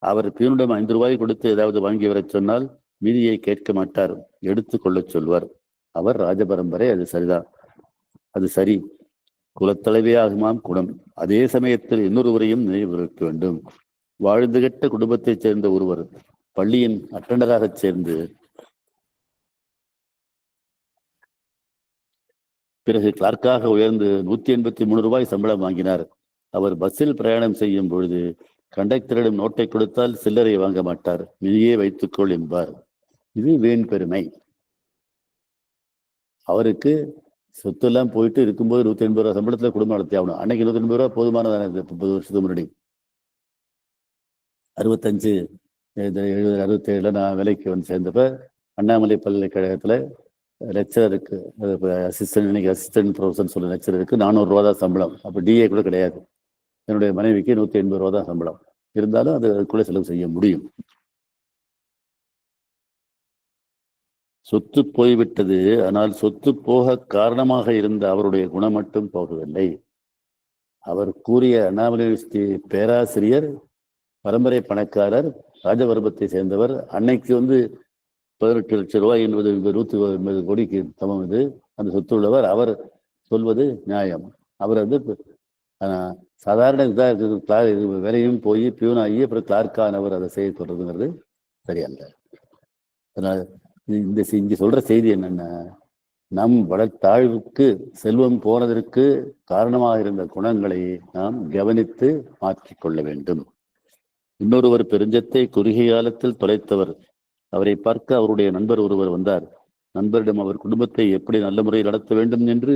அவர் பியூனிடம் 5 ரூபாய் கொடுத்து ஏதாவது வாங்கி வர சொன்னால் மீதியை கேட்க மாட்டார், எடுத்து கொள்ள சொல்வார். அவர் ராஜபரம்பரை, அது சரிதான், அது சரி. குலத்தலைவியாகுமாம் குணம். அதே சமயத்தில் இன்னொருவரையும் நினைவுறுத்த வேண்டும். வாழ்ந்து கெட்ட குடும்பத்தைச் சேர்ந்த ஒருவர் பள்ளியின் அட்டண்டராக சேர்ந்து பிறகு கிளார்க்காக உயர்ந்து 183 ரூபாய் சம்பளம் வாங்கினார். அவர் பஸ்ஸில் பிரயாணம் செய்யும் பொழுது கண்டக்டரிடம் நோட்டை கொடுத்தால் சில்லறை வாங்க மாட்டார், நீயே வைத்துக்கொள் என்பார். இது வீண் பெருமை. அவருக்கு சொத்தெல்லாம் போயிட்டு இருக்கும்போது 180 ரூபா சம்பளத்துல குடும்பம் நடத்தி ஆகணும். அன்னைக்கு 180 ரூபா போதுமானதான. 30 வருஷத்துக்கு முன்னாடி 65 67 நான் வேலைக்கு வந்து சேர்ந்தப்ப அண்ணாமலை பல்கலைக்கழகத்தில் லெக்சருக்கு அசிஸ்டன்ட் ப்ரொஃபஸர் சொல்ல லெக்சருக்கு 400 ரூபா தான் சம்பளம். அப்போ டிஏ கூட கிடையாது. என்னுடைய மனைவிக்கு 180 ரூபா தான் சம்பளம். இருந்தாலும் அதுக்குள்ள செலவு செய்ய முடியும். சொத்து போய்விட்டது. ஆனால் சொத்து போக காரணமாக இருந்த அவருடைய குணம் மட்டும் போகவில்லை. அவர் கூறிய அண்ணாமலை யூனிவர்சிட்டி பேராசிரியர் பரம்பரை பணக்காரர், ராஜவர்மத்தை சேர்ந்தவர். அன்னைக்கு 18 லட்சம் ரூபாய் என்பது 150 கோடிக்கு சமம். இது அந்த சொத்து உள்ளவர். அவர் சொல்வது நியாயம். அவர் சாதாரண வேலையும் போய் பியூனாகி அப்புறம் கிளார்க்கானவர் அதை செய்ய சொல்றதுங்கிறது சரியல்ல. அதனால இங்க சொல்ற செய்தி என்னன்னா, நம் வளத்தாழ்வுக்கு செல்வம் போனதற்கு காரணமாக இருந்த குணங்களை நாம் கவனித்து மாற்றிக்கொள்ள வேண்டும். இன்னொருவர் பெருஞ்சத்தை குறுகிய காலத்தில் தொலைத்தவர். அவரை பார்க்க அவருடைய நண்பர் ஒருவர் வந்தார். நண்பரிடம் அவர் குடும்பத்தை எப்படி நல்ல முறையில் நடத்த வேண்டும் என்று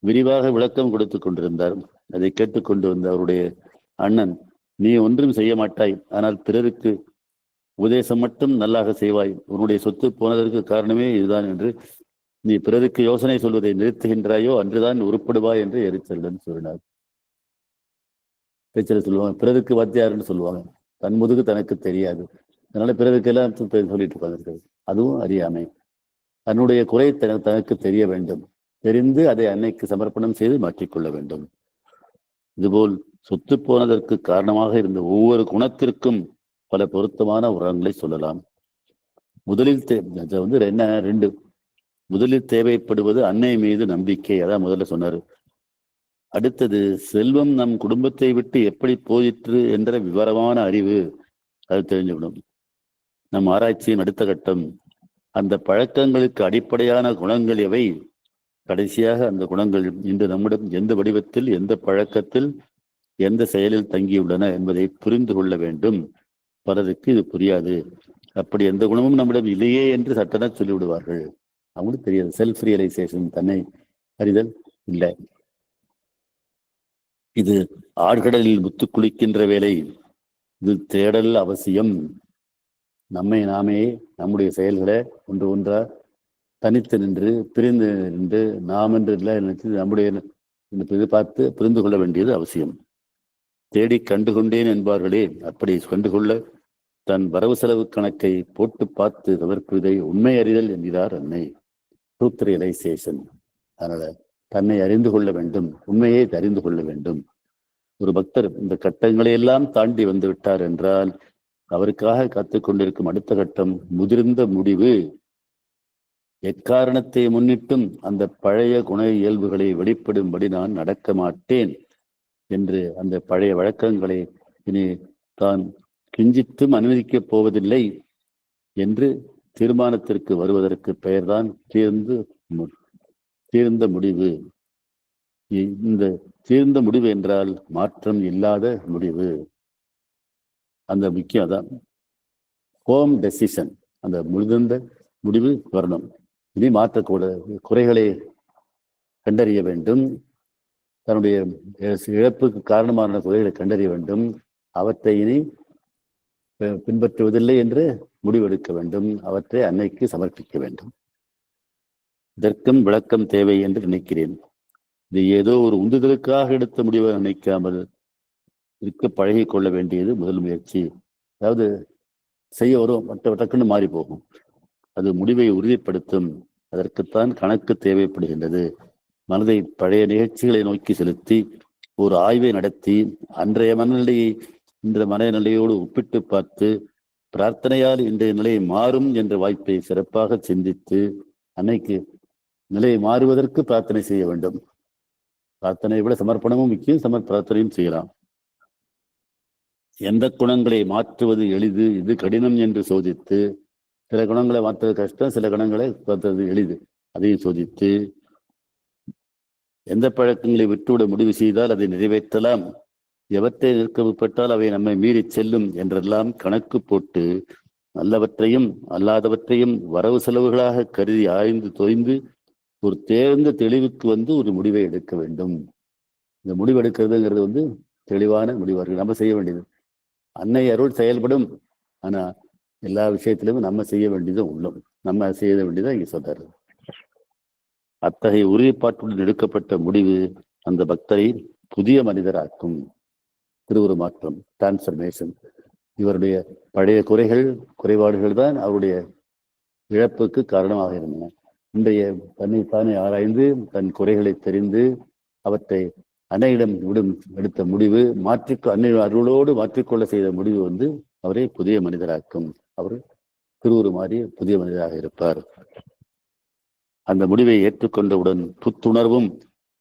விரிவாக விளக்கம் கொடுத்து கொண்டிருந்தார். அதை கேட்டுக்கொண்டு வந்த அவருடைய அண்ணன், நீ ஒன்றும் செய்ய மாட்டாய், ஆனால் பிறருக்கு உபதேசம் மட்டும் நல்லாக செய்வாய். உன்னுடைய சொத்து போனதற்கு காரணமே இதுதான் என்று நீ பிறருக்கு யோசனை சொல்வதை நிறுத்துகின்றாயோ அன்றுதான் உருப்படுவாய் என்று எரிச்சலுடன் சொன்னார். பேச்சில் சொல்லுவாங்க, பிறருக்கு வாத்தியாருன்னு சொல்லுவாங்க. தன் முதுகு தனக்கு தெரியாது. அதனால பிறருக்கு எல்லாம் சொல்லிட்டு உட்கார்ந்திருக்கிறது. அதுவும் அறியாமை. தன்னுடைய குறை தனக்கு தெரிய வேண்டும். தெரிந்து அதை அன்னைக்கு சமர்ப்பணம் செய்து மாற்றிக்கொள்ள வேண்டும். இதுபோல் சொத்து போனதற்கு காரணமாக இருந்த ஒவ்வொரு குணத்திற்கும் பல பொருத்தமான உரங்களை சொல்லலாம். முதலில் என்ன 2 முதலில் தேவைப்படுவது அன்னை மீது நம்பிக்கை. அதான் முதல்ல சொன்னாரு. அடுத்தது செல்வம் நம் குடும்பத்தை விட்டு எப்படி போயிற்று என்ற விவரமான அறிவு, அது தெரிஞ்சுக்கணும். நம் ஆராய்ச்சியின் அடுத்த கட்டம், அந்த பழக்கங்களுக்கு அடிப்படையான குணங்கள் எவை, கடைசியாக அந்த குணங்கள் இன்று நம்மிடம் எந்த வடிவத்தில், எந்த பழக்கத்தில், எந்த செயலில் தங்கியுள்ளன என்பதை புரிந்து கொள்ள வேண்டும். பலருக்கு இது புரியாது. அப்படி எந்த குணமும் நம்மிடம் இல்லையே என்று சட்டென சொல்லிவிடுவார்கள். அவங்களுக்கு தெரியாது. செல்ஃப் ரியலைசேஷன், தன்னை அறிதல் இல்லை. இது ஆழ்கடலில் முத்து குளிக்கின்ற வேலை. இது தேடல் அவசியம். நம்மை நாமே, நம்முடைய செயல்களை ஒன்று ஒன்றா தனித்து நின்று பிரிந்து நின்று நாம் என்று இல்லை நம்முடைய இது பார்த்து புரிந்து கொள்ள வேண்டியது அவசியம். தேடி கண்டுகொண்டேன் என்பார்களே, அப்படி கண்டுகொள்ள தன் வரவு செலவு கணக்கை போட்டு பார்த்து தவிர்ப்பதை உண்மை அறிதல் என்கிறார் அன்னை. Truth realisation. அதனால தன்னை அறிந்து கொள்ள வேண்டும், உண்மையை அறிந்து கொள்ள வேண்டும். ஒரு பக்தர் இந்த கட்டங்களை எல்லாம் தாண்டி வந்து விட்டார் என்றால் அவருக்காக காத்துக்கொண்டிருக்கும் அடுத்த கட்டம் முதிர்ந்த முடிவு. எக்காரணத்தை முன்னிட்டும் அந்த பழைய குண இயல்புகளை வெளிப்படும்படி நான் நடக்க மாட்டேன் என்று அந்த பழைய வழக்கங்களை இனி தான் கிஞ்சித்தும் அனுமதிக்கப் போவதில்லை என்று தீர்மானத்திற்கு வருவதற்கு பெயர்தான் தீர்ந்த முடிவு. இந்த தீர்ந்த முடிவு என்றால் மாற்றம் இல்லாத முடிவு. அந்த முக்கியம் தான் ஹோம் டெசிஷன். அந்த முழுந்த முடிவு வரணும். இனி மாற்றக்கூடாது. குறைகளை கண்டறிய வேண்டும். தன்னுடைய இழப்புக்கு காரணமான குறைகளை கண்டறிய வேண்டும். அவற்றை இனி பின்பற்றுவதில்லை என்று முடிவெடுக்க வேண்டும். அவற்றை அன்னைக்கு சமர்ப்பிக்க வேண்டும். இதற்கும் விளக்கம் தேவை என்று நினைக்கிறேன். இது ஏதோ ஒரு உந்துதலுக்காக எடுத்த முடிவை நினைக்காமல் இருக்க பழகி கொள்ள வேண்டியது முதல் முயற்சி. அதாவது செய்ய வரும், டக்குன்னு மாறி போகும். அது முடிவை உறுதிப்படுத்தும். அதற்குத்தான் கணக்கு தேவைப்படுகின்றது. மனதை பழைய நிகழ்ச்சிகளை நோக்கி செலுத்தி ஒரு ஆய்வை நடத்தி அன்றைய மனநிலையை இன்ற மனநிலையோடு ஒப்பிட்டு பார்த்து பிரார்த்தனையால் இன்றைய நிலை மாறும் என்ற வாய்ப்பை சிறப்பாக சிந்தித்து அன்னைக்கு நிலை மாறுவதற்கு பிரார்த்தனை செய்ய வேண்டும். பிரார்த்தனை விட சமர்ப்பணமும் முக்கியம். பிரார்த்தனையும் செய்யலாம். எந்த குணங்களை மாற்றுவது எளிது, இது கடினம் என்று சோதித்து, சில குணங்களை மாற்றுவது கஷ்டம், சில குணங்களை மாற்றுவது எளிது, அதையும் சோதித்து எந்த பழக்கங்களை விட்டுவிட முடிவு செய்தால் அதை நிறைவேற்றலாம், எவற்றை நிற்கப்பட்டால் அவை நம்மை மீறி செல்லும் என்றெல்லாம் கணக்கு போட்டு நல்லவற்றையும் அல்லாதவற்றையும் வரவு செலவுகளாக கருதி ஆய்ந்து தோய்ந்து ஒரு தேர்ந்த தெளிவுக்கு ஒரு முடிவை எடுக்க வேண்டும். இந்த முடிவு எடுக்கிறதுங்கிறது தெளிவான முடிவார்கள் நம்ம செய்ய வேண்டியது. அன்னை அருள் செயல்படும். ஆனா எல்லா விஷயத்திலும் நம்ம செய்ய வேண்டியதும் உள்ளும், நம்ம செய்ய வேண்டியதான் இங்க சொல்றாரு. அத்தகைய உறுதிப்பாட்டுடன் எடுக்கப்பட்ட முடிவு அந்த பக்தரை புதிய மனிதராக்கும். திருவுருமாற்றம், டிரான்ஸ்பர்மேஷன். இவருடைய பழைய குறைபாடுகள் தான் அவருடைய இழப்புக்கு காரணமாக இருந்தன. இன்றைய தன்னைத்தானே ஆராய்ந்து தன் குறைகளை தெரிந்து அவற்றை அன்னையிடம் எடுத்த முடிவு அன்னை அருளோடு மாற்றிக்கொள்ள செய்த முடிவு அவரை புதிய மனிதராக்கும். அவர் திருவுருமாறி புதிய மனிதராக இருப்பார். அந்த முடிவை ஏற்றுக்கொண்டவுடன் புத்துணர்வும்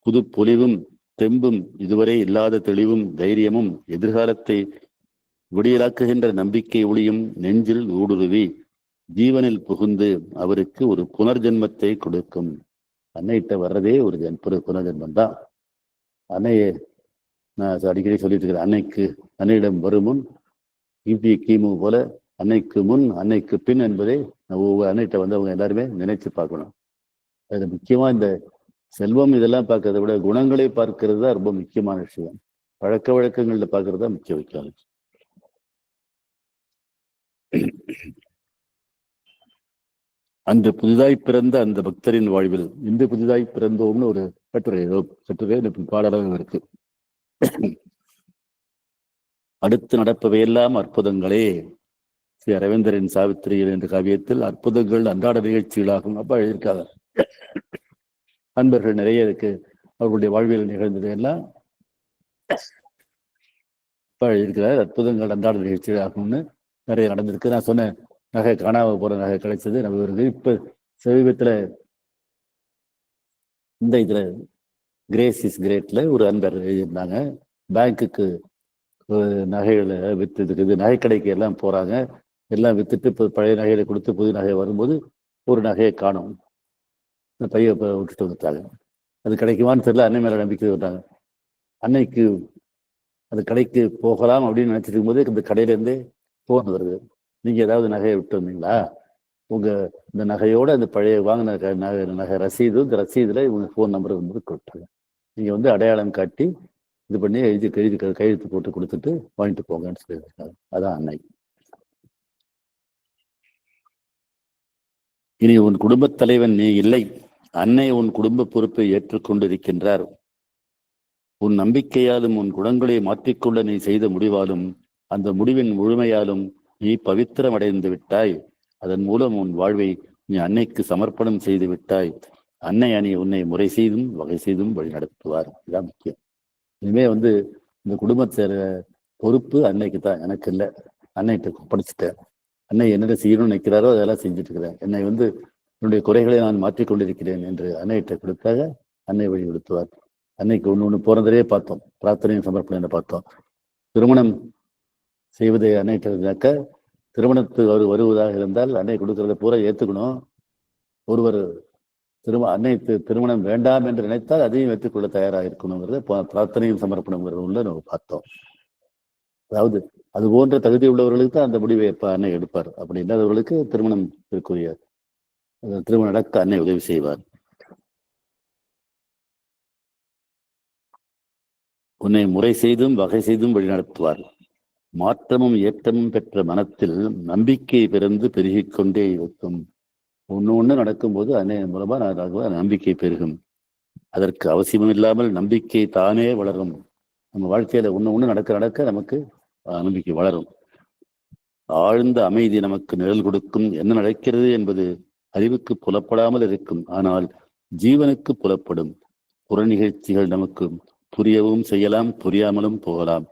புது பொலிவும் தெம்பும் இதுவரை இல்லாத தெளிவும் தைரியமும் எதிர்காலத்தை விடியலாக்குகின்ற நம்பிக்கை ஒளியும் நெஞ்சில் ஊடுருவி ஜீவனில் புகுந்து அவருக்கு ஒரு புனர்ஜென்மத்தை கொடுக்கும். அன்னைகிட்ட வர்றதே ஒரு புனர்ஜென்மம் தான். அன்னையை நான் அடிக்கடி சொல்லிட்டு இருக்கிறேன். அன்னையிடம் வரும் முன் கிமு போல அன்னைக்கு முன் அன்னைக்கு பின் என்பதை ஒவ்வொரு அன்னைகிட்ட அவங்க எல்லாருமே நினைச்சு பார்க்கணும். அது முக்கியமா இந்த செல்வம் இதெல்லாம் பார்க்கறத விட குணங்களை பார்க்கறது தான் ரொம்ப முக்கியமான விஷயம். பழக்க வழக்கங்கள்ல பார்க்கறது தான் முக்கியம். அந்த புதிதாய் பிறந்த அந்த பக்தரின் வாழ்வில் இன்று புதிதாய் பிறந்தோம்னு ஒரு கட்டுரை பாடலாக இருக்கு. அடுத்து நடப்பவையெல்லாம் அற்புதங்களே. ஸ்ரீ அரவிந்தரின் சாவித்திரியில் என்ற காவியத்தில் அற்புதங்கள் அன்றாட நிகழ்ச்சிகளாகும் அப்ப எழுதியிருக்காங்க. அன்பர்கள் நிறைய இருக்கு. அவர்களுடைய வாழ்வில் நிகழ்ந்தது எல்லாம் எழுதியிருக்கிறார். அற்புதங்கள் அன்றாட நிகழ்ச்சிகளாகும்னு நிறைய நடந்திருக்கு. நான் சொன்னேன், நகை காணாம போற நகை கிடைச்சது நம்ம இருக்கு. இப்ப சமீபத்துல இந்த இதுல கிரேஸ் இஸ் கிரேட்ல ஒரு அன்பர் எழுதியிருந்தாங்க. பேங்க்குக்கு நகைகளை வித்துருக்கு, நகை கடைக்கு எல்லாம் போறாங்க. எல்லாம் வித்துட்டு இப்போ பழைய நகைகளை கொடுத்து புது நகை வரும்போது ஒரு நகையை காணும். பைய விட்டுட்டு வந்துட்டாங்க. அது கிடைக்குமான்னு தெரியல. அன்னை மேல நம்பிக்கை விட்டாங்க. அன்னைக்கு அது கடைக்கு போகலாம் அப்படின்னு நினைச்சிட்டு இருக்கும்போது இந்த கடையில இருந்தே போன் வருது. நீங்க ஏதாவது நகையை விட்டு வந்தீங்களா? உங்க இந்த நகையோட அந்த பழைய வாங்கின நகை ரசீது, இந்த ரசீதுல இவங்க போன் நம்பர் கொடுத்தாங்க. நீங்க அடையாளம் காட்டி இது பண்ணி கையெழுத்து போட்டு கொடுத்துட்டு வாங்கிட்டு போங்கன்னு சொல்லியிருக்காங்க. அதான் அன்னை. இனி உன் குடும்பத் தலைவன் நீ இல்லை, அன்னை உன் குடும்ப பொறுப்பை ஏற்றுக்கொண்டிருக்கின்றார். உன் நம்பிக்கையாலும் உன் குணங்களை மாற்றிக்கொள்ள நீ செய்த முடிவாலும் அந்த முடிவின் முழுமையாலும் நீ பவித்திரம் அடைந்து விட்டாய். அதன் மூலம் உன் வாழ்வை நீ அன்னைக்கு சமர்ப்பணம் செய்து விட்டாய். அன்னை அணி உன்னை முறை செய்தும் வகை செய்தும் வழி நடத்துவார். இதுதான் முக்கியம். இனிமே இந்த குடும்பத்தை பொறுப்பு அன்னைக்கு தான், எனக்கு இல்லை. அன்னைகிட்ட படிச்சுட்டேன். அன்னை என்னென்ன செய்யணும்னு நினைக்கிறாரோ அதெல்லாம் செஞ்சுட்டு இருக்கிறேன். என்னை என்னுடைய குறைகளை நான் மாற்றிக்கொண்டிருக்கிறேன் என்று அன்னைகிட்ட கொடுத்தாக அன்னை வழி கொடுத்துவார். அன்னைக்கு ஒன்று பிறந்ததே பார்த்தோம், பிரார்த்தனையும் சமர்ப்பணம் பார்த்தோம். திருமணம் செய்வதை அன்னைகிட்ட திருமணத்துக்கு வருவதாக இருந்தால் அன்னை கொடுக்கறத பூரா ஏற்றுக்கணும். ஒருவர் அன்னை திருமணம் வேண்டாம் என்று நினைத்தால் அதையும் ஏற்றுக்கொள்ள தயாராக இருக்கணுங்கிறத பிரார்த்தனையும் சமர்ப்பணங்கிறது உள்ள நம்ம பார்த்தோம். அதாவது அது போன்ற தகுதி உள்ளவர்களுக்கு தான் அந்த முடிவை எப்ப அன்னை எடுப்பார். அப்படி இல்லாதவர்களுக்கு திருமணத்திற்குரிய திருமணம் நடக்க அன்னை உதவி செய்வார். உன்னை முறை செய்தும் வகை செய்தும் வழிநடத்துவார். மாற்றமும் ஏற்றமும் பெற்ற மனத்தில் நம்பிக்கை பிறந்து பெருகிக் கொண்டே இருக்கும். ஒண்ணு நடக்கும்போது அன்னை மூலமா நம்பிக்கை பெருகும். அதற்கு அவசியம் இல்லாமல் நம்பிக்கை தானே வளரும். நம்ம வாழ்க்கையில ஒண்ணு நடக்க நமக்கு நம்பிக்கை வளரும். ஆழ்ந்த அமைதி நமக்கு நிழல் கொடுக்கும். என்ன நடக்கிறது என்பது அறிவுக்கு புலப்படாமல் இருக்கும், ஆனால் ஜீவனுக்கு புலப்படும். புற நிகழ்ச்சிகள் நமக்கு புரியவும் செய்யலாம், புரியாமலும் போகலாம்.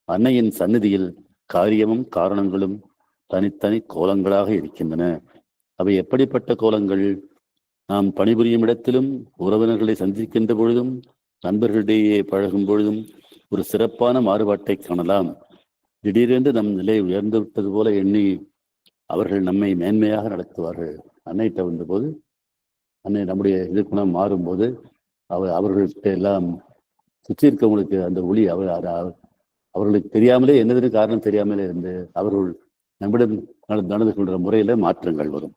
அன்னையின் சந்நிதியில் காரியமும் காரணங்களும் தனித்தனி கோலங்களாக இருக்கின்றன. அவை எப்படிப்பட்ட கோலங்கள்? நாம் பணிபுரியும் இடத்திலும், உறவினர்களை சந்திக்கின்ற பொழுதும், நண்பர்களிடையே பழகும் பொழுதும் ஒரு சிறப்பான மாறுபாட்டை காணலாம். திடீரென்று நம் நிலை உயர்ந்து விட்டது போல எண்ணி அவர்கள் நம்மை மேன்மையாக நடத்துவார்கள். அன்னைகிட்ட வந்தபோது அன்னை நம்முடைய இது குணம் மாறும்போது அவர்கள்ட்ட எல்லாம் சுற்றி இருக்கவங்களுக்கு அந்த ஒளி அவர்களுக்கு தெரியாமலே என்னதுன்னு காரணம் தெரியாமலே இருந்து அவர்கள் நம்மிடம் நடந்து கொள்கிற முறையில மாற்றங்கள் வரும்.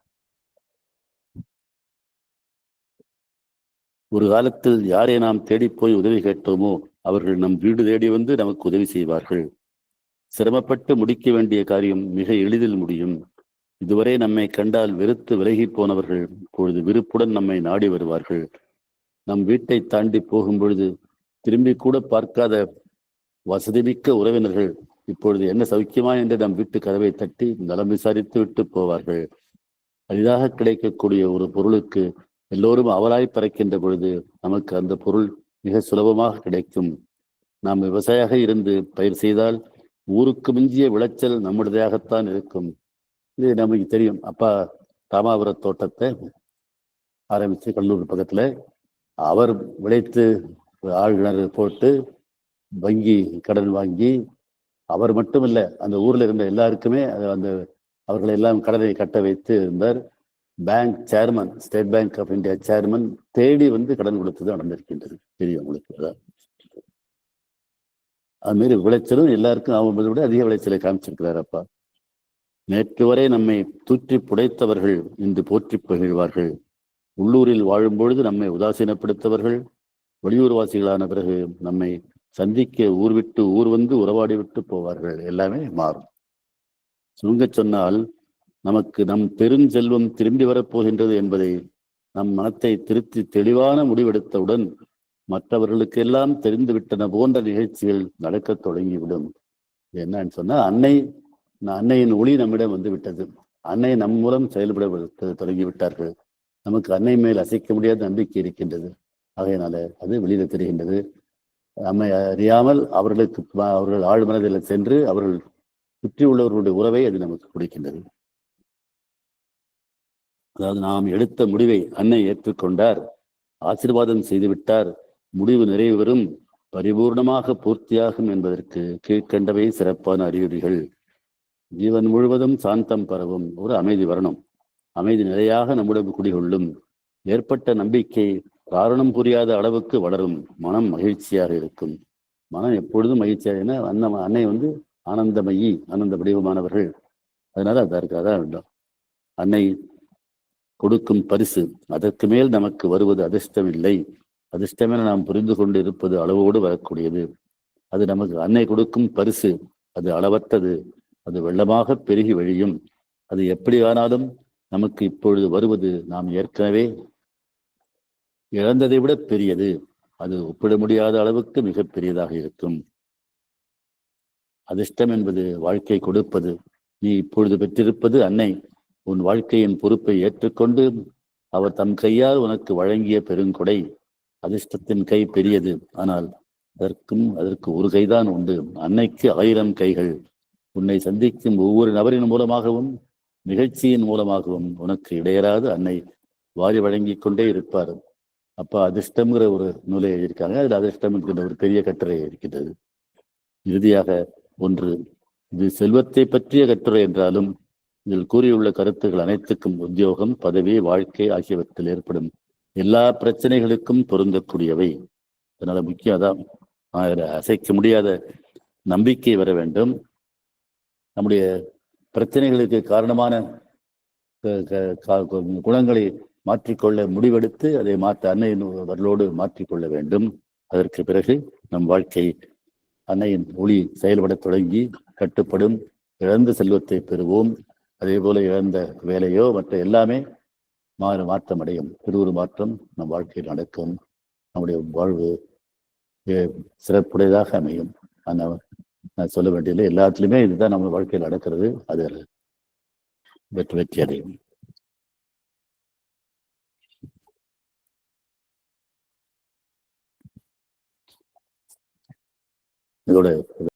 ஒரு காலத்தில் யாரை நாம் தேடிப்போய் உதவி கேட்டோமோ அவர்கள் நம் வீடு தேடி வந்து நமக்கு உதவி செய்வார்கள். சிரமப்பட்டு முடிக்க வேண்டிய காரியம் மிக எளிதில் முடியும். இதுவரை நம்மை கண்டால் வெறுத்து விலகி போனவர்கள் இப்பொழுது விருப்புடன் நம்மை நாடி வருவார்கள். நம் வீட்டை தாண்டி போகும் பொழுது திரும்பி கூட பார்க்காத வசதிமிக்க உறவினர்கள் இப்பொழுது என்ன சௌக்கியமா என்று நம் வீட்டு கதவை தட்டி நலம் விசாரித்து விட்டு போவார்கள். அரிதாக கிடைக்கக்கூடிய ஒரு பொருளுக்கு எல்லோரும் அவராய் பறக்கின்ற பொழுது நமக்கு அந்த பொருள் மிக சுலபமாக கிடைக்கும். நாம் விவசாயியாக இருந்து பயிர் செய்தால் ஊருக்கு மிஞ்சிய விளைச்சல் நம்முடையதாகத்தான் இருக்கும். இது நமக்கு தெரியும். அப்பா ராமாபுர தோட்டத்தை ஆரம்பித்து கல்லூர் பக்கத்துல அவர் விளைத்து ஆழ்கிணறு போட்டு வங்கி கடன் வாங்கி அவர் மட்டுமில்லை அந்த ஊர்ல இருந்த எல்லாருக்குமே அந்த அவர்களை எல்லாம் கடனை கட்ட வைத்து இருந்தார். Bank chairman, State Bank of India chairman தேடி வந்து கடன் கொடுத்தது நடந்திருக்கின்றது. தெரியும் உங்களுக்கு. அது மாரி விளைச்சலும் எல்லாருக்கும் ஆகும்போது விட அதிக விளைச்சலை காமிச்சிருக்கிறார் அப்பா. நேற்று வரை நம்மை தூற்றி புடைத்தவர்கள் இன்று போற்றி பகிழ்வார்கள். உள்ளூரில் வாழும் பொழுது நம்மை உதாசீனப்படுத்தவர்கள் வெளியூர்வாசிகளான பிறகு நம்மை சந்திக்க ஊர் விட்டு ஊர் வந்து உறவாடி விட்டு போவார்கள். எல்லாமே மாறும். சுருங்க சொன்னால் நமக்கு நம் பெருஞ்செல்வம் திரும்பி வரப்போகின்றது என்பதை நம் மனத்தை திருத்தி தெளிவான முடிவெடுத்தவுடன் மற்றவர்களுக்கு எல்லாம் தெரிந்துவிட்டன போன்ற நிகழ்ச்சிகள் நடக்க தொடங்கிவிடும். என்னன்னு சொன்னா அன்னையின் ஒளி நம்மிடம் வந்து விட்டது. அன்னை நம் மூலம் செயல்பட தொடங்கிவிட்டார்கள். நமக்கு அன்னை மேல் அசைக்க முடியாத நம்பிக்கை இருக்கின்றது. ஆகையினால அது வெளியில தெரிகின்றது. நம்மை அறியாமல் அவர்கள் ஆழ்மனதில் சென்று அவர்கள் சுற்றி உள்ளவர்களுடைய உறவை அது நமக்கு கொடுக்கின்றது. அதாவது நாம் எடுத்த முடிவை அன்னை ஏற்றுக்கொண்டார், ஆசீர்வாதம் செய்துவிட்டார், முடிவு நிறைவு பெறும், பரிபூர்ணமாக பூர்த்தியாகும் என்பதற்கு கீழ்கண்டவை சிறப்பான அறிகுறிகள். ஜீவன் முழுவதும் சாந்தம் பரவும், ஒரு அமைதி வரணும். அமைதி நிலையாக நம்முடன் குடிகொள்ளும். ஏற்பட்ட நம்பிக்கை காரணம் புரியாத அளவுக்கு வளரும். மனம் மகிழ்ச்சியாக இருக்கும். மனம் எப்பொழுதும் மகிழ்ச்சியாக. அன்னை ஆனந்தமயி, ஆனந்த வடிவமானவர்கள். அதனால அதான் வேண்டும். அன்னை கொடுக்கும் பரிசு, அதற்கு மேல் நமக்கு வருவது அதிர்ஷ்டம் இல்லை. அதிர்ஷ்டமே நாம் புரிந்து கொண்டு இருப்பது அளவோடு வரக்கூடியது. அது நமக்கு அன்னை கொடுக்கும் பரிசு. அது அளவற்றது. அது வெள்ளமாக பெருகி வழியும். அது எப்படி ஆனாலும் நமக்கு இப்பொழுது வருவது நாம் ஏற்கனவே இழந்ததை விட பெரியது. அது ஒப்பிட முடியாத அளவுக்கு மிக பெரியதாக இருக்கும். அதிர்ஷ்டம் என்பது வாழ்க்கை கொடுப்பது. நீ இப்பொழுது பெற்றிருப்பது அன்னை. உன் வாழ்க்கையின் பொறுப்பை ஏற்றுக்கொண்டு அவர் தம் கையால் உனக்கு வழங்கிய பெருங்கொடை. அதிர்ஷ்டத்தின் கை பெரியது, ஆனால் அதற்கு ஒரு கைதான் உண்டு. அன்னைக்கு 1000 கைகள். உன்னை சந்திக்கும் ஒவ்வொரு நபரின் மூலமாகவும் நிகழ்ச்சியின் மூலமாகவும் உனக்கு இடையராது அன்னை வாரி வழங்கி கொண்டே இருப்பார். அப்ப அதிர்ஷ்டம்ங்கிற ஒரு நூலை எழுதியிருக்காங்க. அதில் அதிர்ஷ்டம் என்கின்ற ஒரு பெரிய கட்டுரை இருக்கின்றது. இறுதியாக ஒன்று, இது செல்வத்தை பற்றிய கட்டுரை என்றாலும் இதில் கூறியுள்ள கருத்துக்கள் அனைத்துக்கும் உத்தியோகம், பதவி, வாழ்க்கை ஆகியவற்றில் ஏற்படும் எல்லா பிரச்சனைகளுக்கும் பொருந்தக்கூடியவை. அதனால முக்கியம் அதான், அசைக்க முடியாத நம்பிக்கை வர வேண்டும். நம்முடைய பிரச்சனைகளுக்கு காரணமான குணங்களை மாற்றிக்கொள்ள முடிவெடுத்து அதை அன்னையின் வரலோடு மாற்றிக்கொள்ள வேண்டும். அதற்கு பிறகு நம் வாழ்க்கை அன்னையின் ஒளி செயல்பட தொடங்கி கட்டுப்படும். இழந்த செல்வத்தை பெறுவோம். அதே போல இழந்த வேலையோ மற்ற எல்லாமே மாற்றம் அடையும். பெரு மாற்றம் நம் வாழ்க்கையில் நடக்கும். நம்முடைய வாழ்வு சிறப்புடையதாக அமையும். நான் சொல்ல வேண்டியதில்லை, எல்லாத்துலேயுமே இதுதான் நம்ம வாழ்க்கையில் நடக்கிறது. அது வெற்றி அடையும். இதோட